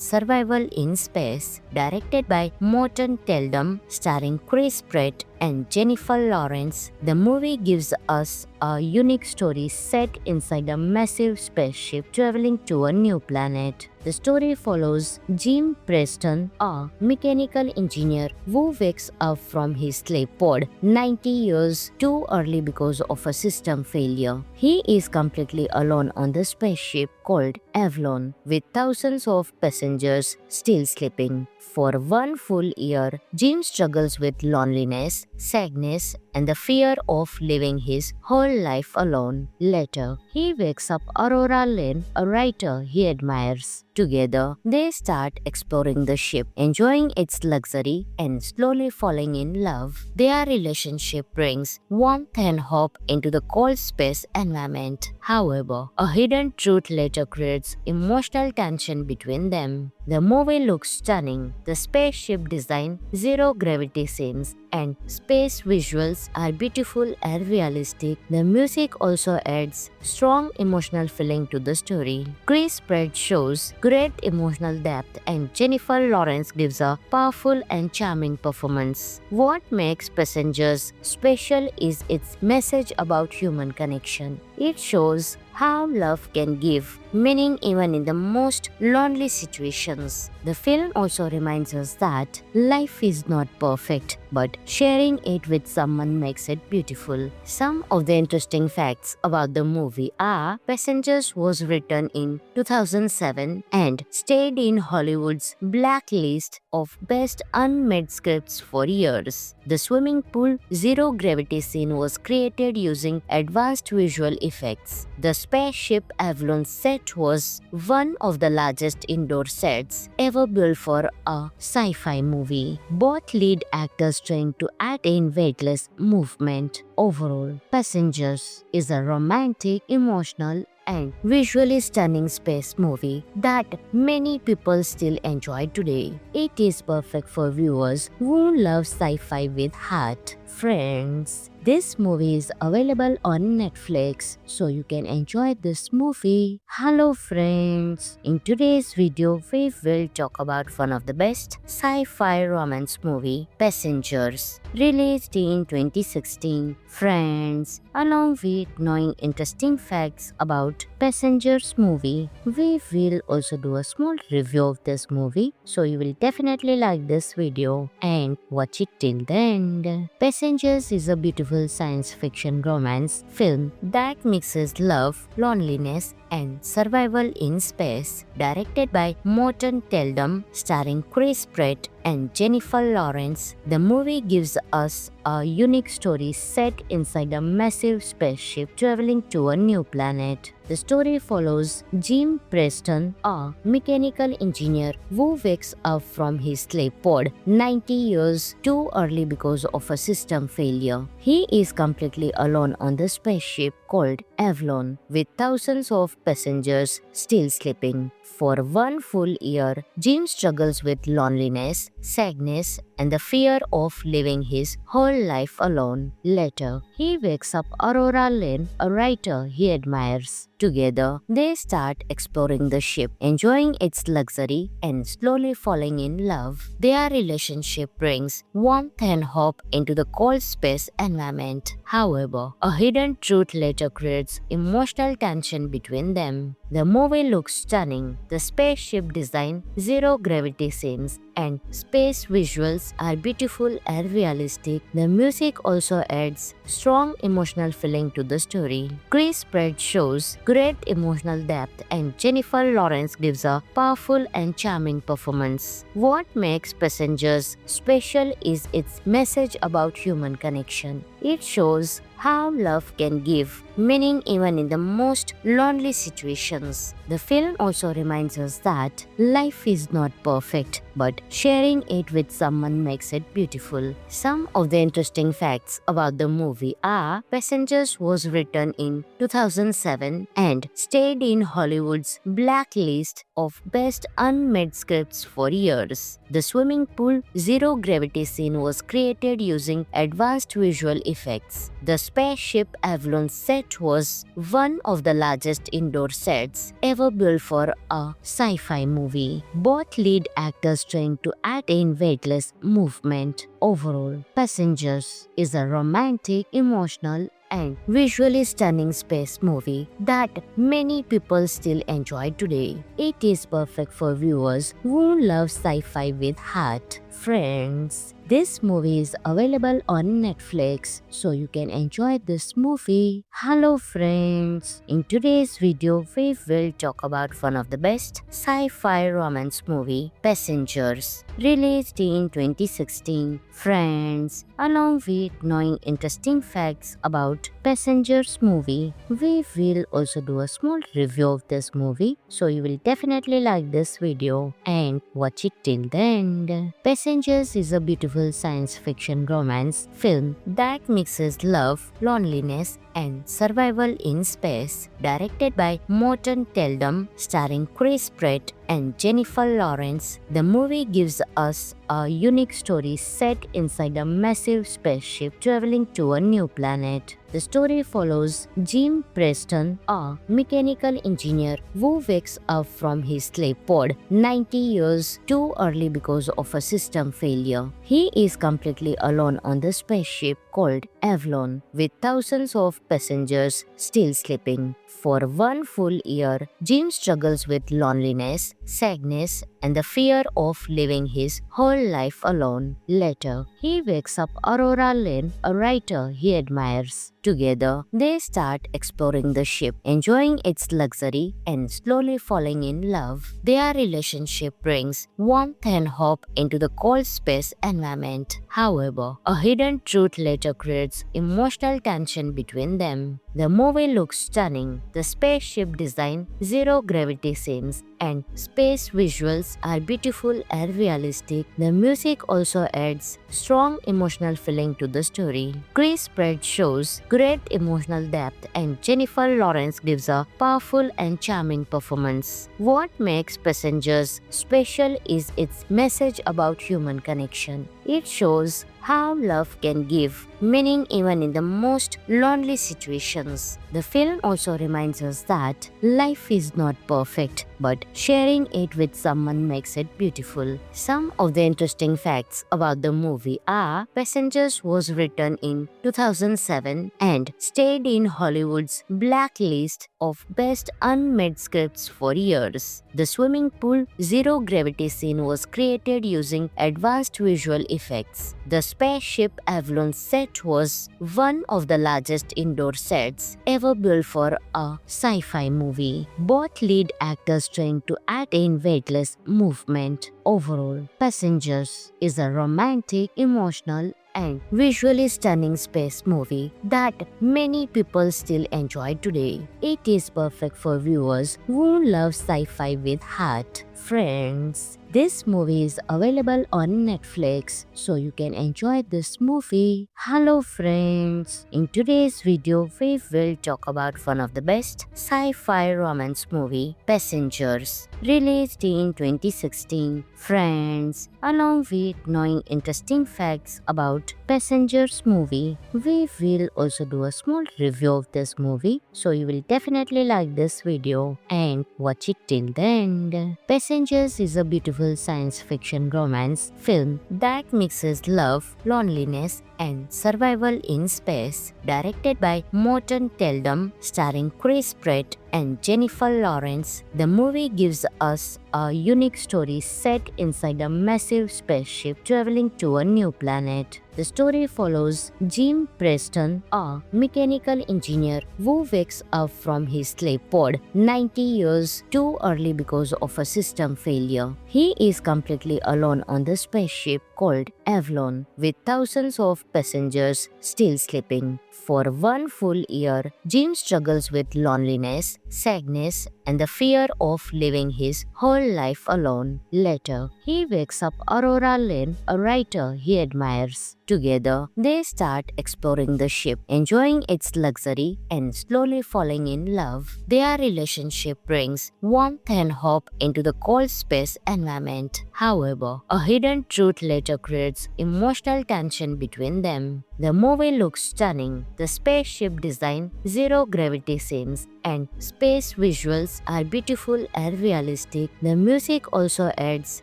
survival in space. Directed by Morton Teldum, starring Chris Pratt and Jennifer Lawrence, the movie gives us a unique story set inside a massive spaceship traveling to a new planet. The story follows Jim Preston, a mechanical engineer who wakes up from his sleep pod 90 years too early because of a system failure. He is completely alone on the spaceship called Avalon, with thousands of passengers still sleeping. For 1 full year, Jim struggles with loneliness, sadness, and the fear of living his whole life alone. Later, he wakes up Aurora Lane, a writer he admires. Together, they start exploring the ship, enjoying its luxury, and slowly falling in love. Their relationship brings warmth and hope into the cold space environment. However, a hidden truth later creates emotional tension between them. The movie looks stunning. The spaceship design, zero gravity scenes, and space visuals are beautiful and realistic. The music also adds strong emotional feeling to the story. Chris Pratt shows great emotional depth, and Jennifer Lawrence gives a powerful and charming performance. What makes Passengers special is its message about human connection. It shows how love can give meaning even in the most lonely situations. The film also reminds us that life is not perfect, but sharing it with someone makes it beautiful. Some of the interesting facts about the movie are: Passengers was written in 2007 and stayed in Hollywood's blacklist of best unmade scripts for years. The swimming pool zero gravity scene was created using advanced visual effects. The spaceship Avalon set was one of the largest indoor sets ever built for a sci-fi movie. Both lead actors trained to act in weightless movement. Overall, Passengers is a romantic, emotional, and visually stunning space movie that many people still enjoy today. It is perfect for viewers who love sci-fi with heart. Friends, this movie is available on Netflix, so you can enjoy this movie. Hello friends, in today's video we will talk about one of the best sci-fi romance movie, Passengers, released in 2016. Friends, along with knowing interesting facts about Passengers movie, we will also do a small review of this movie, so you will definitely like this video and watch it till the end. Passengers is a beautiful science fiction romance film that mixes love, loneliness, and survival in space. Directed by Morton Teldum, starring Chris Pratt and Jennifer Lawrence, the movie gives us a unique story set inside a massive spaceship traveling to a new planet. The story follows Jim Preston, a mechanical engineer who wakes up from his sleep pod 90 years too early because of a system failure. He is completely alone on the spaceship called Avalon, with thousands of passengers still sleeping. For 1 full year, Jim struggles with loneliness, sadness, and the fear of living his whole life alone. Later, he wakes up Aurora Lane, a writer he admires. Together, they start exploring the ship, enjoying its luxury, and slowly falling in love. Their relationship brings warmth and hope into the cold space environment. However, a hidden truth later creates emotional tension between them. The movie looks stunning. The spaceship design, zero gravity scenes, and space visuals are beautiful and realistic. The music also adds strong emotional feeling to the story. Chris Pratt shows great emotional depth, and Jennifer Lawrence gives a powerful and charming performance. What makes Passengers special is its message about human connection. It shows how love can give meaning even in the most lonely situations. The film also reminds us that life is not perfect, but sharing it with someone makes it beautiful. Some of the interesting facts about the movie are: Passengers was written in 2007 and stayed in Hollywood's blacklist of best unmade scripts for years. The swimming pool zero gravity scene was created using advanced visual effects. The spaceship Avalon set was one of the largest indoor sets ever built for a sci-fi movie. Both lead actors trained to act in weightless movement. Overall, Passengers is a romantic, emotional, and visually stunning space movie that many people still enjoy today. It is perfect for viewers who love sci-fi with heart. Friends, This movie is available on Netflix, so you can enjoy this movie. Hello friends, in today's video we will talk about one of the best sci-fi romance movie, Passengers, released in 2016. Friends, along with knowing interesting facts about Passengers movie, we will also do a small review of this movie, so you will definitely like this video and watch it till the end. Passengers is a beautiful science fiction romance film that mixes love, loneliness, and survival in space. Directed by Morton Teldum, starring Chris Pratt and Jennifer Lawrence, the movie gives us a unique story set inside a massive spaceship traveling to a new planet. The story follows Jim Preston, a mechanical engineer who wakes up from his sleep pod 90 years too early because of a system failure. He is completely alone on the spaceship called Avalon, with thousands of passengers still sleeping. For one full year, Jim struggles with loneliness, sadness, and the fear of living his whole life alone. Later, he wakes up Aurora Lane, a writer he admires. Together, they start exploring the ship, enjoying its luxury and slowly falling in love. Their relationship brings warmth and hope into the cold space environment. However, a hidden truth later creates emotional tension between them. The movie looks stunning. The spaceship design, zero gravity scenes, and space visuals are beautiful and realistic. The music also adds strong emotional feeling to the story. Chris Pratt shows great emotional depth and Jennifer Lawrence gives a powerful and charming performance. What makes Passengers special is its message about human connection. It shows how love can give meaning even in the most lonely situations. The film also reminds us that life is not perfect, but sharing it with someone makes it beautiful. Some of the interesting facts about the movie are: Passengers was written in 2007 and stayed in Hollywood's blacklist of best unmade scripts for years. The swimming pool zero gravity scene was created using advanced visual effects. The spaceship Avalon set was one of the largest indoor sets ever built for a sci-fi movie. Both lead actors trained to act in weightless movement. Overall, Passengers is a romantic, emotional, and visually stunning space movie that many people still enjoy today. It is perfect for viewers who love sci-fi with heart. Friends, this movie is available on Netflix, so you can enjoy this movie. Hello friends, in today's video we will talk about one of the best sci-fi romance movie, Passengers, released in 2016. Friends, along with knowing interesting facts about Passengers movie, we will also do a small review of this movie, so you will definitely like this video and watch it till the end. Passengers is a beautiful science fiction romance film that mixes love, loneliness, and survival in space. Directed by Morton Teldum, starring Chris Pratt and Jennifer Lawrence, the movie gives us a unique story set inside a massive spaceship traveling to a new planet. The story follows Jim Preston, a mechanical engineer who wakes up from his sleep pod 90 years too early because of a system failure. He is completely alone on the spaceship called Avalon, with thousands of passengers still sleeping. For one full year, Jim struggles with loneliness, sadness, and the fear of living his whole life alone. Later, he wakes up Aurora Lane, a writer he admires. Together, they start exploring the ship, enjoying its luxury and slowly falling in love. Their relationship brings warmth and hope into the cold space environment. However, a hidden truth later creates emotional tension between them. The movie looks stunning. The spaceship design, zero gravity scenes, and space visuals are beautiful and realistic. The music also adds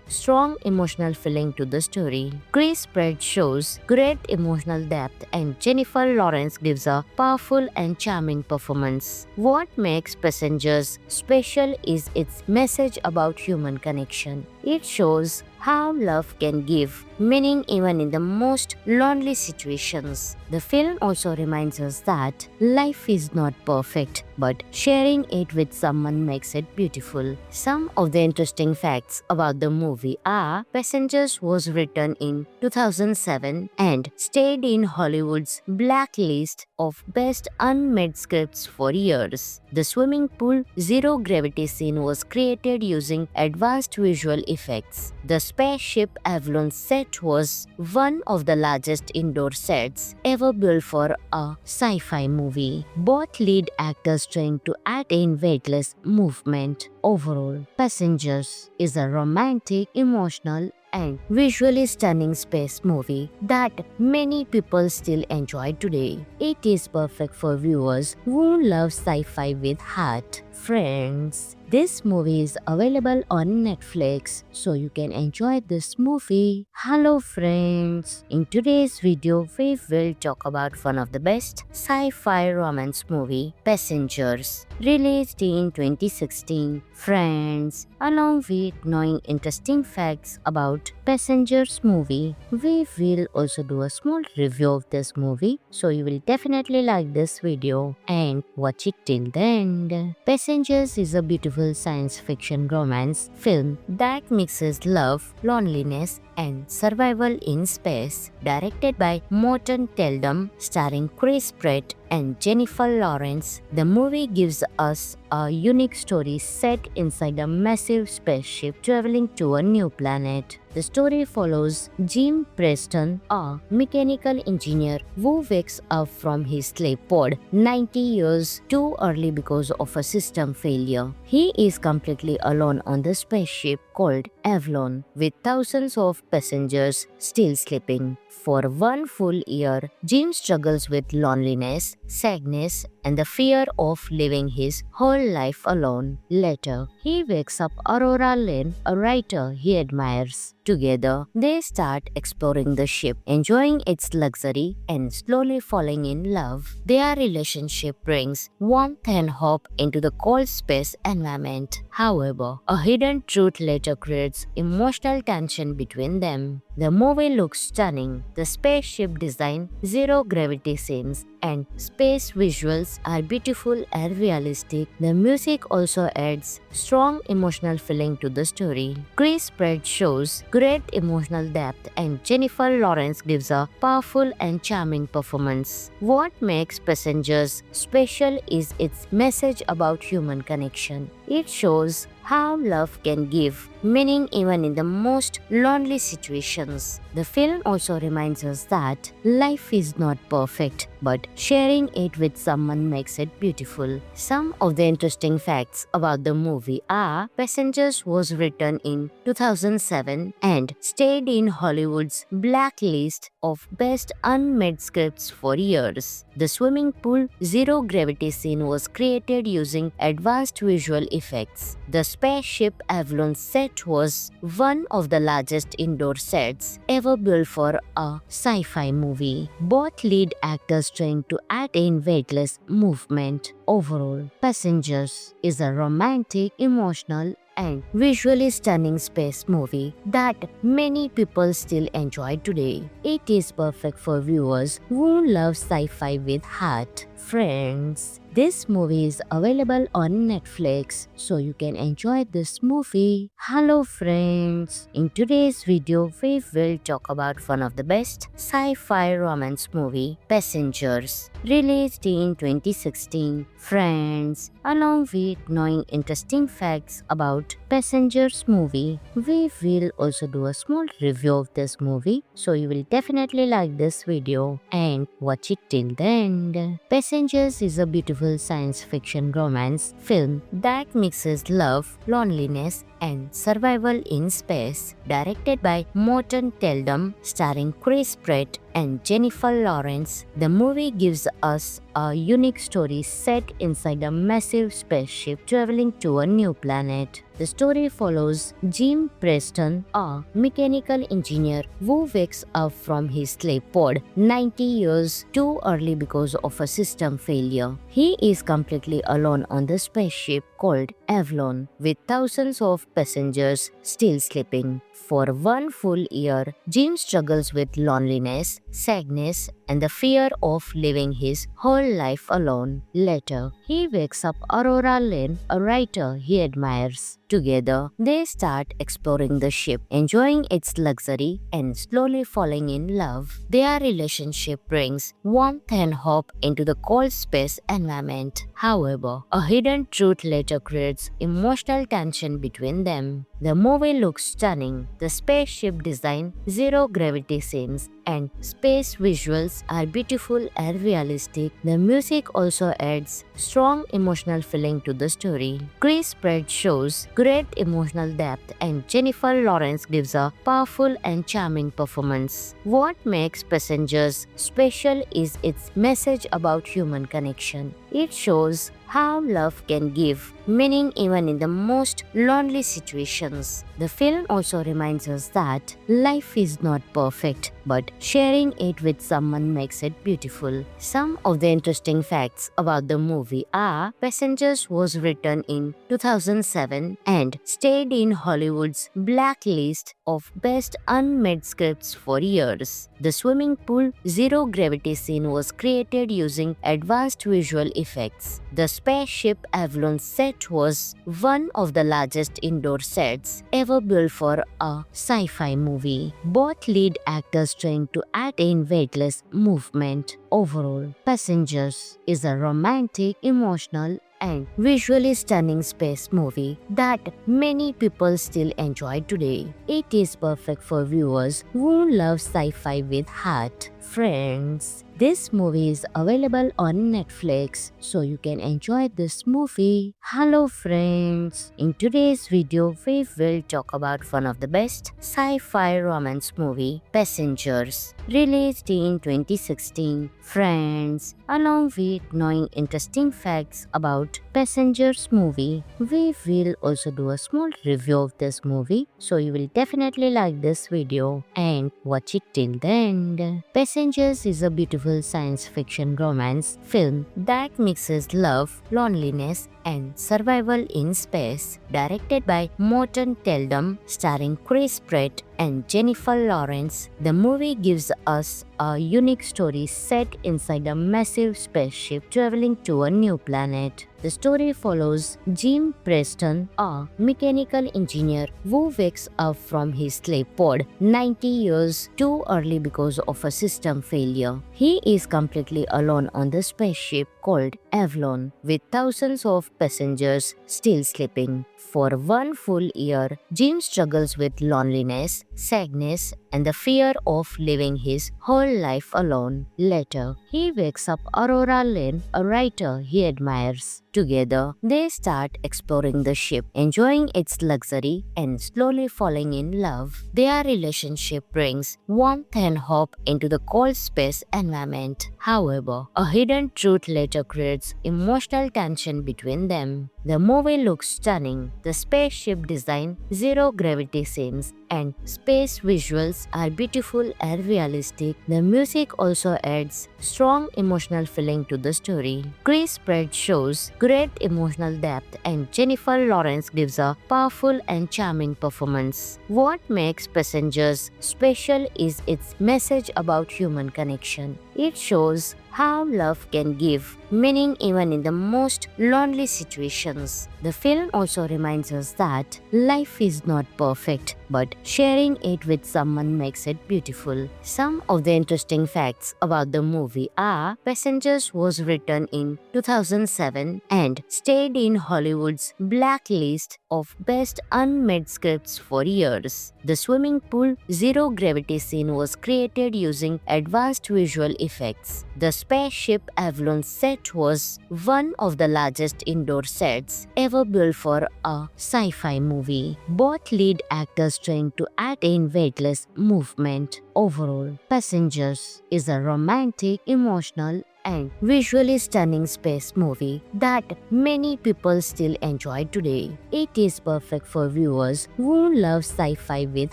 strong emotional feeling to the story. Chris Pratt shows great emotional depth and Jennifer Lawrence gives a powerful and charming performance. What makes Passengers special is its message about human connection. It shows how love can give meaning even in the most lonely situations. The film also reminds us that life is not perfect, but sharing it with someone makes it beautiful. Some of the interesting facts about the movie are Passengers was written in 2007 and stayed in Hollywood's blacklist of best unmade scripts for years. The swimming pool zero gravity scene was created using advanced visual effects. The spaceship Avalon set was one of the largest indoor sets ever built for a sci-fi movie. Both lead actors trained to act in weightless movement. Overall, Passengers is a romantic, emotional, and visually stunning space movie that many people still enjoy today. It is perfect for viewers who love sci-fi with heart. Friends, this movie is available on Netflix, so you can enjoy this movie. Hello friends, in today's video we will talk about one of the best sci-fi romance movie, Passengers, released in 2016. Friends, along with knowing interesting facts about Passengers movie, we will also do a small review of this movie, so you will definitely like this video and watch it till the end. Passengers is a beautiful science fiction romance film that mixes love, loneliness, and survival in space. Directed by Morton Teldum, starring Chris Pratt and Jennifer Lawrence, the movie gives us a unique story set inside a massive spaceship traveling to a new planet. The story follows Jim Preston, a mechanical engineer who wakes up from his sleep pod 90 years too early because of a system failure. He is completely alone on the spaceship called Avalon, with thousands of passengers still sleeping. For one full year, Jim struggles with loneliness, sadness, and the fear of living his whole life alone. Later, he wakes up Aurora Lane, a writer he admires. Together, they start exploring the ship, enjoying its luxury and slowly falling in love. Their relationship brings warmth and hope into the cold space environment. However, a hidden truth later creates emotional tension between them. The movie looks stunning. The spaceship design, zero gravity scenes, and space visuals are beautiful and realistic. The music also adds strong emotional feeling to the story. Chris Pratt shows great emotional depth and Jennifer Lawrence gives a powerful and charming performance. What makes Passengers special is its message about human connection. It shows how love can give meaning even in the most lonely situations. The film also reminds us that life is not perfect, but sharing it with someone makes it beautiful. Some of the interesting facts about the movie are Passengers was written in 2007 and stayed in Hollywood's blacklist of best unmade scripts for years. The swimming pool zero gravity scene was created using advanced visual effects. The spaceship Avalon set was one of the largest indoor sets ever built for a sci-fi movie. Both lead actors trained to act in weightless movement. Overall, Passengers is a romantic, emotional, and visually stunning space movie that many people still enjoy today. It is perfect for viewers who love sci-fi with heart. Friends, this movie is available on Netflix, so you can enjoy this movie. Hello friends, in today's video we will talk about one of the best sci-fi romance movie, Passengers, released in 2016. Friends, along with knowing interesting facts about Passengers movie, we will also do a small review of this movie, so you will definitely like this video and watch it till the end. Passengers is a beautiful science fiction romance film that mixes love, loneliness, and survival in space. Directed by Morton Teldum, starring Chris Pratt and Jennifer Lawrence, the movie gives us a unique story set inside a massive spaceship traveling to a new planet. The story follows Jim Preston, a mechanical engineer who wakes up from his sleep pod 90 years too early because of a system failure. He is completely alone on the spaceship called Avalon, with thousands of passengers still sleeping. For one full year, Jim struggles with loneliness, sadness, and the fear of living his whole life alone. Later, he wakes up Aurora Lane, a writer he admires. Together, they start exploring the ship, enjoying its luxury, and slowly falling in love. Their relationship brings warmth and hope into the cold space environment. However, a hidden truth later creates emotional tension between them. The movie looks stunning. The spaceship design, zero gravity scenes, and space visuals are beautiful and realistic. The music also adds strong emotional feeling to the story. Chris Pratt shows great emotional depth, and Jennifer Lawrence gives a powerful and charming performance. What makes Passengers special is its message about human connection. It shows how love can give meaning even in the most lonely situations. The film also reminds us that life is not perfect, but sharing it with someone makes it beautiful. Some of the interesting facts about the movie are: Passengers was written in 2007 and stayed in Hollywood's blacklist of best unmade scripts for years. The swimming pool zero gravity scene was created using advanced visual effects. The spaceship Avalon set was one of the largest indoor sets ever built for a sci-fi movie. Both lead actors trained to act in weightless movement. Overall, Passengers is a romantic, emotional, and visually stunning space movie that many people still enjoy today. It is perfect for viewers who love sci-fi with heart. Friends, this movie is available on Netflix, so you can enjoy this movie. Hello friends, in today's video we will talk about one of the best sci-fi romance movie, Passengers, released in 2016. Friends, along with knowing interesting facts about Passengers movie, we will also do a small review of this movie, so you will definitely like this video and watch it till the end. Passengers is a beautiful science fiction romance film that mixes love, loneliness, and survival in space. Directed by Morton Teldum, starring Chris Pratt and Jennifer Lawrence, the movie gives us a unique story set inside a massive spaceship traveling to a new planet. The story follows Jim Preston, a mechanical engineer who wakes up from his sleep pod 90 years too early because of a system failure. He is completely alone on the spaceship called Avalon, with thousands of passengers still sleeping. For one full year, Jim struggles with loneliness, sadness, and the fear of living his whole life alone. Later, he wakes up Aurora Lane, a writer he admires. Together, they start exploring the ship, enjoying its luxury, and slowly falling in love. Their relationship brings warmth and hope into the cold space environment. However, a hidden truth later creates emotional tension between them. The movie looks stunning. The spaceship design, zero gravity scenes, and space visuals are beautiful and realistic. The music also adds strong emotional feeling to the story. Chris Pratt shows great emotional depth, and Jennifer Lawrence gives a powerful and charming performance. What makes Passengers special is its message about human connection. It shows how love can give meaning even in the most lonely situations. The film also reminds us that life is not perfect, but sharing it with someone makes it beautiful. Some of the interesting facts about the movie are: Passengers was written in 2007 and stayed in Hollywood's blacklist of best unmade scripts for years. The swimming pool zero gravity scene was created using advanced visual effects. The spaceship Avalon set was one of the largest indoor sets ever built for a sci-fi movie. Both lead actors trying to attain weightless movement. Overall, Passengers is a romantic, emotional, and visually stunning space movie that many people still enjoy today. It is perfect for viewers who love sci-fi with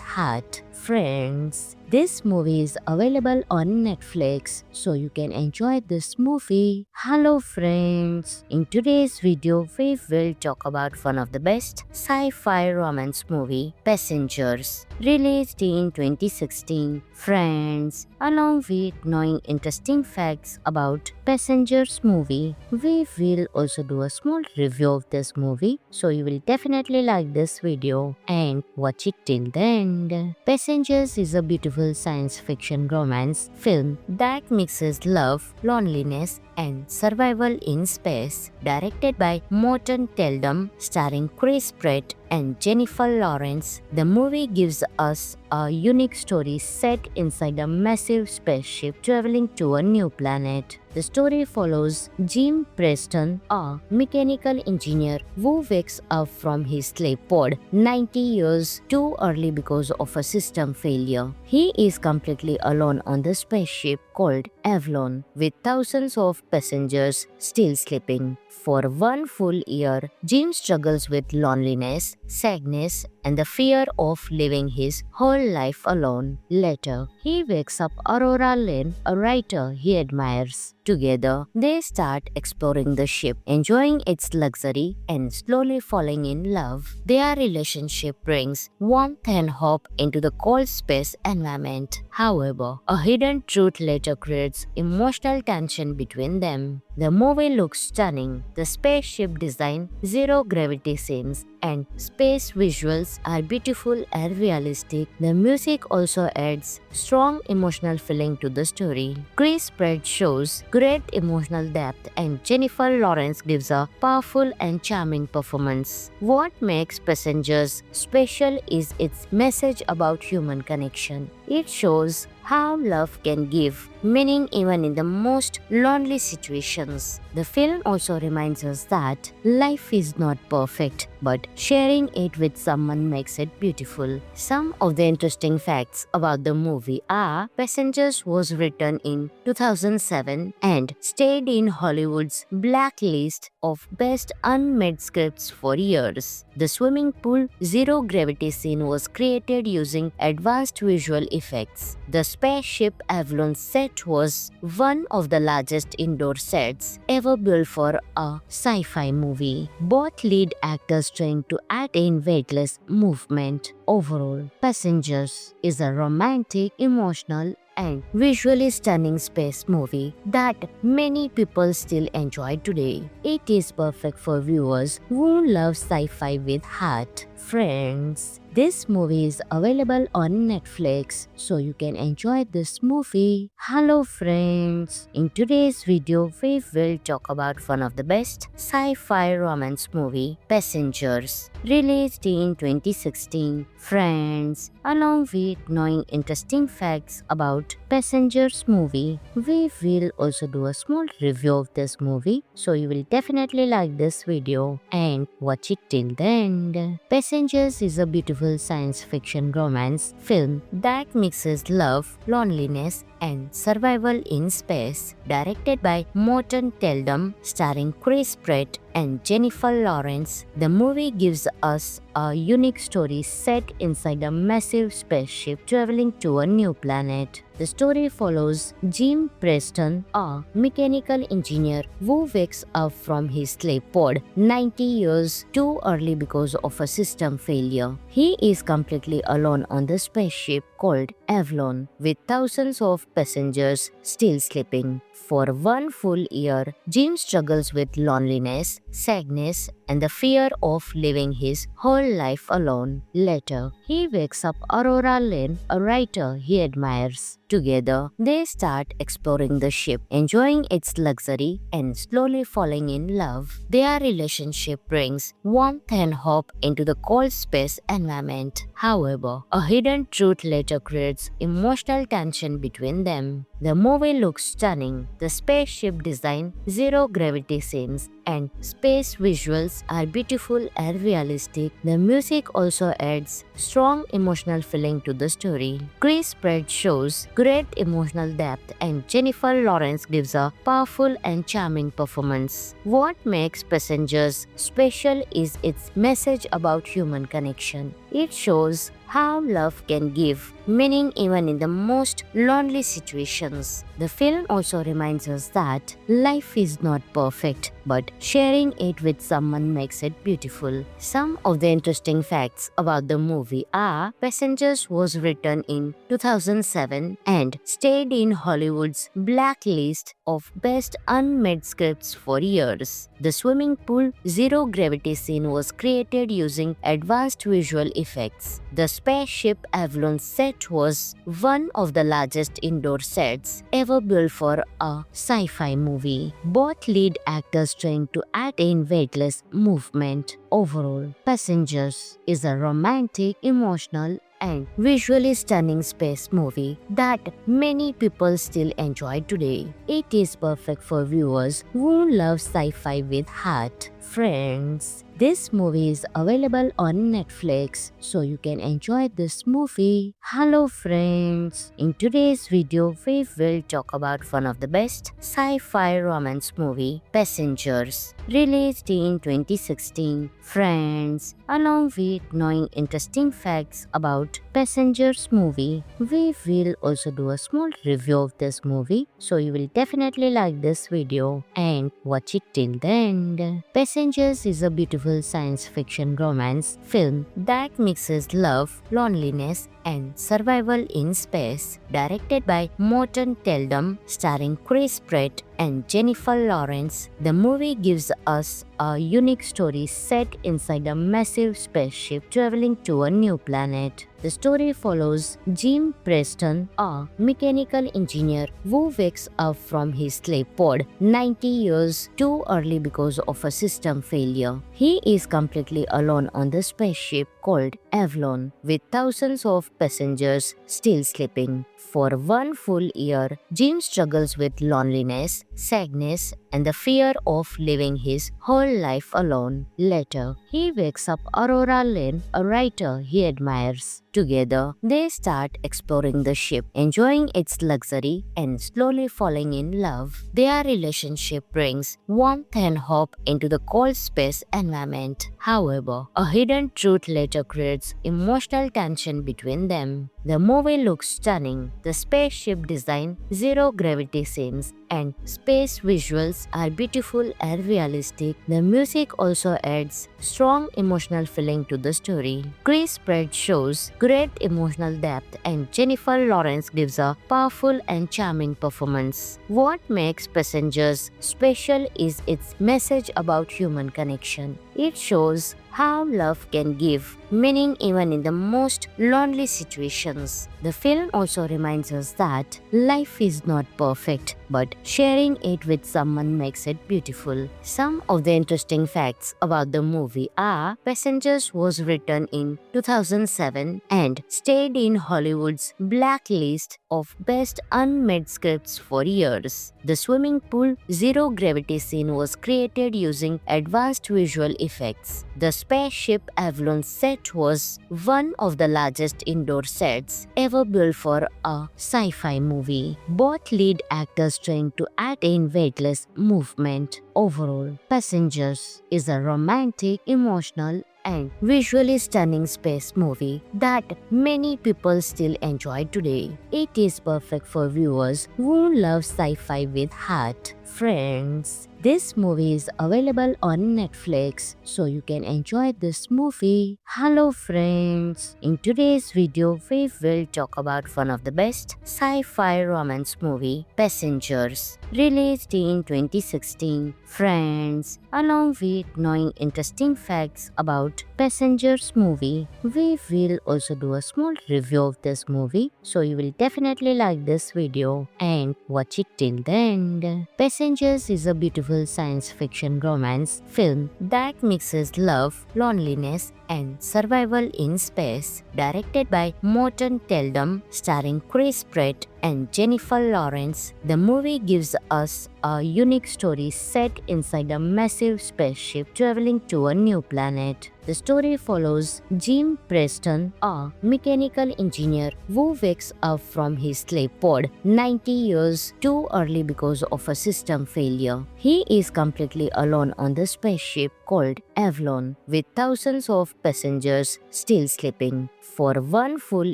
heart. Friends, this movie is available on Netflix, so you can enjoy this movie. Hello friends, in today's video we will talk about one of the best sci-fi romance movie, Passengers, released in 2016. Friends, along with knowing interesting facts about Passengers movie, we will also do a small review of this movie, so you will definitely like this video and watch it till the end. Passengers is a beautiful science fiction romance film that mixes love, loneliness, and survival in space. Directed by Morton Teldum, starring Chris Pratt and Jennifer Lawrence, the movie gives us a unique story set inside a massive spaceship traveling to a new planet. The story follows Jim Preston, a mechanical engineer who wakes up from his sleep pod 90 years too early because of a system failure. He is completely alone on the spaceship called Avalon, with thousands of passengers still sleeping. For one full year, Jim struggles with loneliness, sadness, and the fear of living his whole life alone. Later, he wakes up Aurora Lane, a writer he admires. Together, they start exploring the ship, enjoying its luxury and slowly falling in love. Their relationship brings warmth and hope into the cold space environment. However, a hidden truth later creates emotional tension between them. The movie looks stunning. The spaceship design, zero gravity scenes, and space visuals are beautiful and realistic. The music also adds strong emotional feeling to the story. Chris Pratt shows great emotional depth and Jennifer Lawrence gives a powerful and charming performance. What makes Passengers special is its message about human connection. It shows how love can give meaning even in the most lonely situations. The film also reminds us that life is not perfect, but sharing it with someone makes it beautiful. Some of the interesting facts about the movie are: Passengers was written in 2007 and stayed in Hollywood's blacklist of best unmade scripts for years. The swimming pool zero gravity scene was created using advanced visual effects. The spaceship Avalon set was one of the largest indoor sets ever built for a sci-fi movie. Both lead actors trying to attain weightless movement. Overall, Passengers is a romantic, emotional, and visually stunning space movie that many people still enjoy today. It is perfect for viewers who love sci-fi with heart. Friends, this movie is available on Netflix, so you can enjoy this movie. Hello friends, in today's video we will talk about one of the best sci-fi romance movie, Passengers, released in 2016. Friends, along with knowing interesting facts about Passengers movie, we will also do a small review of this movie, so you will definitely like this video and watch it till the end. Passengers is a beautiful science fiction romance film that mixes love, loneliness, and survival in space. Directed by Morton Teldum, starring Chris Pratt and Jennifer Lawrence, the movie gives us a unique story set inside a massive spaceship traveling to a new planet. The story follows Jim Preston, a mechanical engineer who wakes up from his sleep pod 90 years too early because of a system failure. He is completely alone on the spaceship called Avalon, with thousands of passengers still sleeping. For one full year, Jim struggles with loneliness, sadness, and the fear of living his whole life alone. Later, he wakes up Aurora Lane, a writer he admires. Together, they start exploring the ship, enjoying its luxury and slowly falling in love. Their relationship brings warmth and hope into the cold space environment. However, a hidden truth later creates emotional tension between them. The movie looks stunning. The spaceship design, zero gravity scenes, and space visuals are beautiful and realistic. The music also adds strong emotional feeling to the story. Chris Pratt shows great emotional depth and Jennifer Lawrence gives a powerful and charming performance. What makes Passengers special is its message about human connection. It shows how love can give meaning even in the most lonely situations. The film also reminds us that life is not perfect, but sharing it with someone makes it beautiful. Some of the interesting facts about the movie are Passengers was written in 2007 and stayed in Hollywood's blacklist of best unmade scripts for years. The swimming pool zero gravity scene was created using advanced visual effects. The spaceship Avalon set was one of the largest indoor sets ever built for a sci-fi movie. Both lead actors trained to act in weightless movement. Overall, Passengers is a romantic, emotional, and visually stunning space movie that many people still enjoy today. It is perfect for viewers who love sci-fi with heart. Friends, this movie is available on Netflix, so you can enjoy this movie. Hello friends, in today's video we will talk about one of the best sci-fi romance movie, Passengers, released in 2016. Friends, along with knowing interesting facts about Passengers movie, we will also do a small review of this movie, so you will definitely like this video and watch it till the end. Passengers is a beautiful science fiction romance film that mixes love, loneliness, and survival in space. Directed by Morton Teldum, starring Chris Pratt and Jennifer Lawrence, the movie gives us a unique story set inside a massive spaceship traveling to a new planet. The story follows Jim Preston, a mechanical engineer who wakes up from his sleep pod 90 years too early because of a system failure. He is completely alone on the spaceship called Avalon, with thousands of passengers still sleeping. For one full year, Jim struggles with loneliness, sadness, and the fear of living his whole life alone. Later, he wakes up Aurora Lane, a writer he admires. Together, they start exploring the ship, enjoying its luxury and slowly falling in love. Their relationship brings warmth and hope into the cold space environment. However, a hidden truth later creates emotional tension between them. The movie looks stunning. The spaceship design, zero gravity scenes, and space visuals are beautiful and realistic. The music also adds strong emotional feeling to the story. Chris Pratt shows great emotional depth and Jennifer Lawrence gives a powerful and charming performance. What makes Passengers special is its message about human connection. It shows how love can give meaning even in the most lonely situations. The film also reminds us that life is not perfect, but sharing it with someone makes it beautiful. Some of the interesting facts about the movie are Passengers was written in 2007 and stayed in Hollywood's blacklist of best unmade scripts for years. The swimming pool zero gravity scene was created using advanced visual effects. The spaceship Avalon set was one of the largest indoor sets ever built for a sci-fi movie. Both lead actors trained to act in weightless movement. Overall, Passengers is a romantic, emotional, and visually stunning space movie that many people still enjoy today. It is perfect for viewers who love sci-fi with heart. Friends, this movie is available on Netflix, so you can enjoy this movie. Hello friends, in today's video we will talk about one of the best sci-fi romance movie, Passengers, released in 2016. Friends, along with knowing interesting facts about Passengers movie, we will also do a small review of this movie, so you will definitely like this video and watch it till the end. Passengers is a beautiful science fiction romance film that mixes love, loneliness, and survival in space. Directed by Morton Teldum, starring Chris Pratt and Jennifer Lawrence, the movie gives us a unique story set inside a massive spaceship traveling to a new planet. The story follows Jim Preston, a mechanical engineer who wakes up from his sleep pod 90 years too early because of a system failure. He is completely alone on the spaceship called Avalon, with thousands of passengers still sleeping. For one full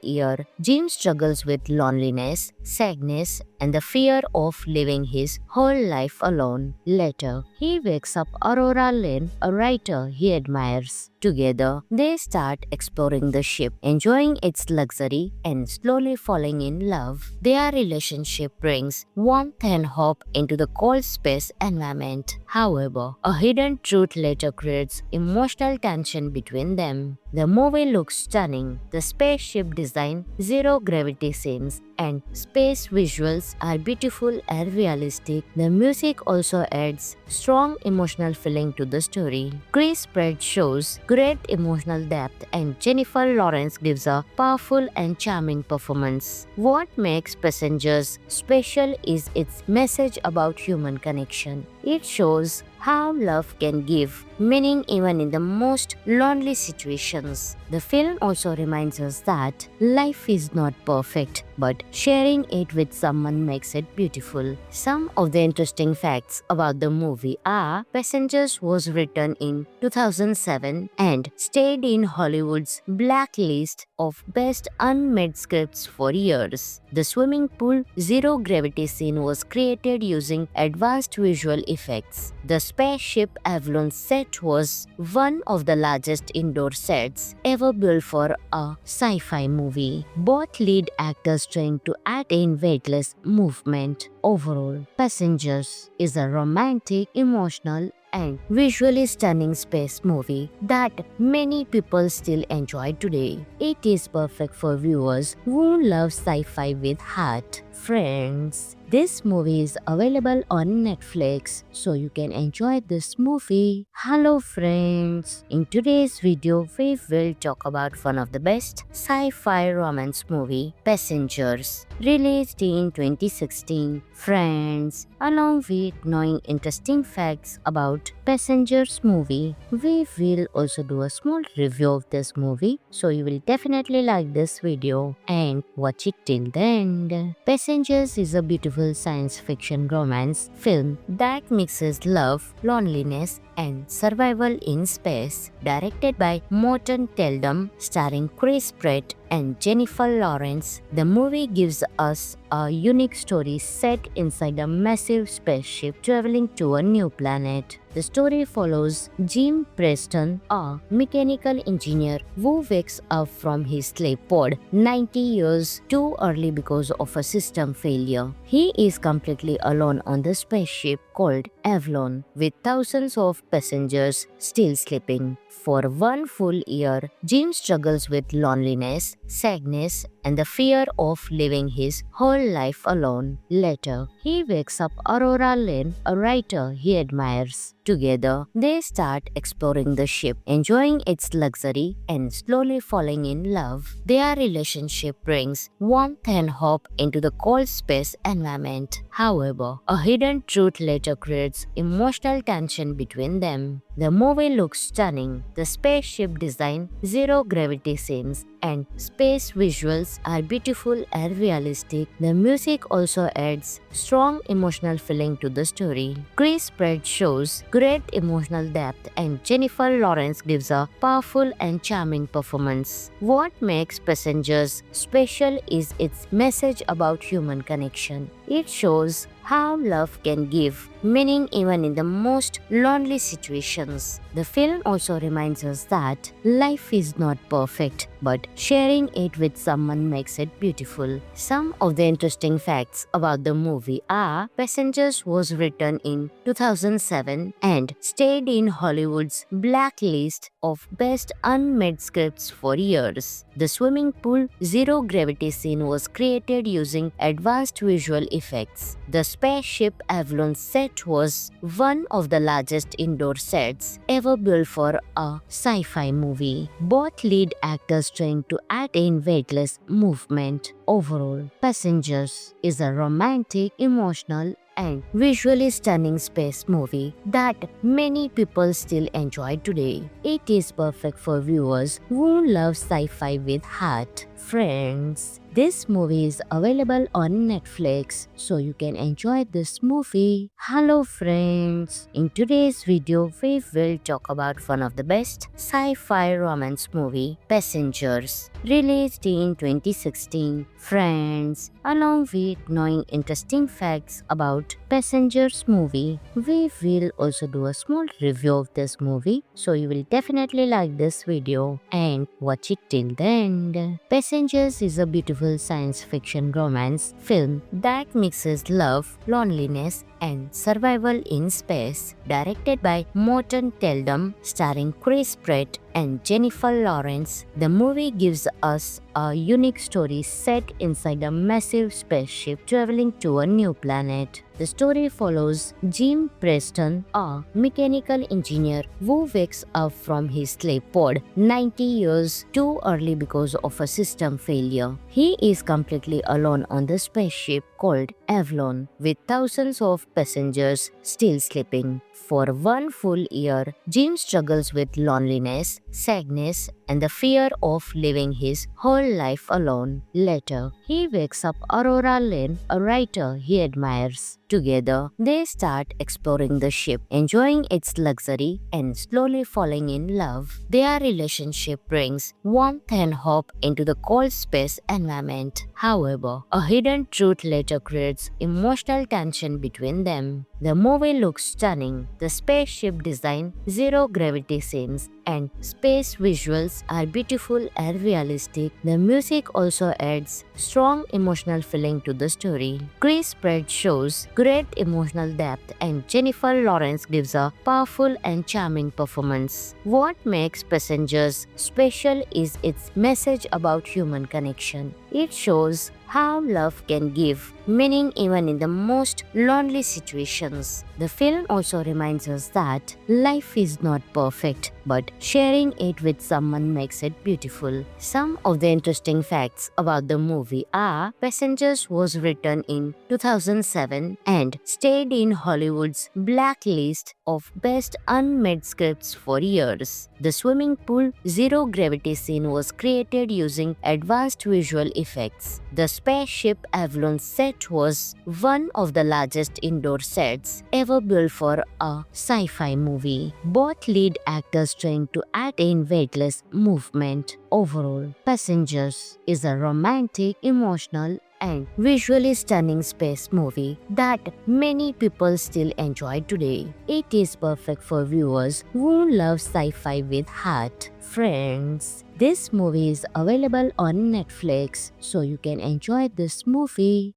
year, Jim struggles with loneliness, sadness, and the fear of living his whole life alone. Later, he wakes up Aurora Lane, a writer he admires. Together, they start exploring the ship, enjoying its luxury, and slowly falling in love. Their relationship brings warmth and hope into the cold space environment. However, a hidden truth later creates emotional tension between them. The movie looks stunning. The spaceship design, zero gravity scenes, and space visuals are beautiful and realistic. The music also adds strong emotional feeling to the story. Chris Pratt shows great emotional depth, and Jennifer Lawrence gives a powerful and charming performance. What makes Passengers special is its message about human connection. It shows how love can give meaning even in the most lonely situations. The film also reminds us that life is not perfect, but sharing it with someone makes it beautiful. Some of the interesting facts about the movie are: Passengers was written in 2007 and stayed in Hollywood's blacklist of best unmade scripts for years. The swimming pool zero gravity scene was created using advanced visual effects. The spaceship Avalon set was one of the largest indoor sets ever built for a sci-fi movie. Both lead actors trained to act in weightless movement. Overall, Passengers is a romantic, emotional, and visually stunning space movie that many people still enjoy today. It is perfect for viewers who love sci-fi with heart. Friends, this movie is available on Netflix, so you can enjoy this movie. Hello friends, in today's video we will talk about one of the best sci-fi romance movie, Passengers, released in 2016. Friends, along with knowing interesting facts about Passengers movie, we will also do a small review of this movie, so you will definitely like this video and watch it till the end. Passengers is a beautiful science fiction romance film that mixes love, loneliness, and survival in space. Directed by Morton Teldum, starring Chris Pratt and Jennifer Lawrence, the movie gives us a unique story set inside a massive spaceship traveling to a new planet. The story follows Jim Preston, a mechanical engineer who wakes up from his sleep pod 90 years too early because of a system failure. He is completely alone on the spaceship called Avalon, with thousands of passengers still sleeping. For one full year, Jim struggles with loneliness, sadness, and the fear of living his whole life alone. Later, he wakes up Aurora Lane, a writer he admires. Together, they start exploring the ship, enjoying its luxury, and slowly falling in love. Their relationship brings warmth and hope into the cold space environment. However, a hidden truth later creates emotional tension between them. The movie looks stunning. The spaceship design, zero gravity scenes, and space visuals are beautiful and realistic. The music also adds strong emotional feeling to the story. Chris Pratt shows great emotional depth, and Jennifer Lawrence gives a powerful and charming performance. What makes Passengers special is its message about human connection. It shows how love can give meaning even in the most lonely situations. The film also reminds us that life is not perfect, but sharing it with someone makes it beautiful. Some of the interesting facts about the movie are: Passengers was written in 2007 and stayed in Hollywood's blacklist of Best Unmade Scripts for years. The swimming pool zero gravity scene was created using advanced visual effects. The spaceship Avalon set was one of the largest indoor sets ever built for a sci-fi movie. Both lead actors trained to attain weightless movement. Overall, Passengers is a romantic, emotional, and visually stunning space movie that many people still enjoy today. It is perfect for viewers who love sci-fi with heart. Friends, this movie is available on Netflix, so you can enjoy this movie. Hello friends, in today's video we will talk about one of the best sci-fi romance movie, Passengers, released in 2016. Friends, along with knowing interesting facts about Passengers movie, we will also do a small review of this movie, so you will definitely like this video and watch it till the end. Passengers is a beautiful science fiction romance film that mixes love, loneliness, and survival in space. Directed by Morton Teldum, starring Chris Pratt and Jennifer Lawrence, the movie gives us a unique story set inside a massive spaceship traveling to a new planet. The story follows Jim Preston, a mechanical engineer who wakes up from his sleep pod 90 years too early because of a system failure. He is completely alone on the spaceship called Avalon, with thousands of passengers still sleeping. For one full year, Jim struggles with loneliness, sadness, and the fear of living his whole life alone. Later, he wakes up Aurora Lane, a writer he admires. Together, they start exploring the ship, enjoying its luxury, and slowly falling in love. Their relationship brings warmth and hope into the cold space environment. However, a hidden truth later creates emotional tension between them. The movie looks stunning. The spaceship design, zero gravity scenes, and space visuals are beautiful and realistic. The music also adds strong emotional feeling to the story. Chris Pratt shows great emotional depth, and Jennifer Lawrence gives a powerful and charming performance. What makes Passengers special is its message about human connection. It shows how love can give meaning even in the most lonely situations. The film also reminds us that life is not perfect, but sharing it with someone makes it beautiful. Some of the interesting facts about the movie are: Passengers was written in 2007 and stayed in Hollywood's blacklist of best unmade scripts for years. The swimming pool zero gravity scene was created using advanced visual effects. The spaceship Avalon set was one of the largest indoor sets ever built for a sci-fi movie. Both lead actors trained to attain weightless movement. Overall, Passengers is a romantic, emotional, and visually stunning space movie that many people still enjoy today. It is perfect for viewers who love sci-fi with heart. Friends, this movie is available on Netflix, so you can enjoy this movie.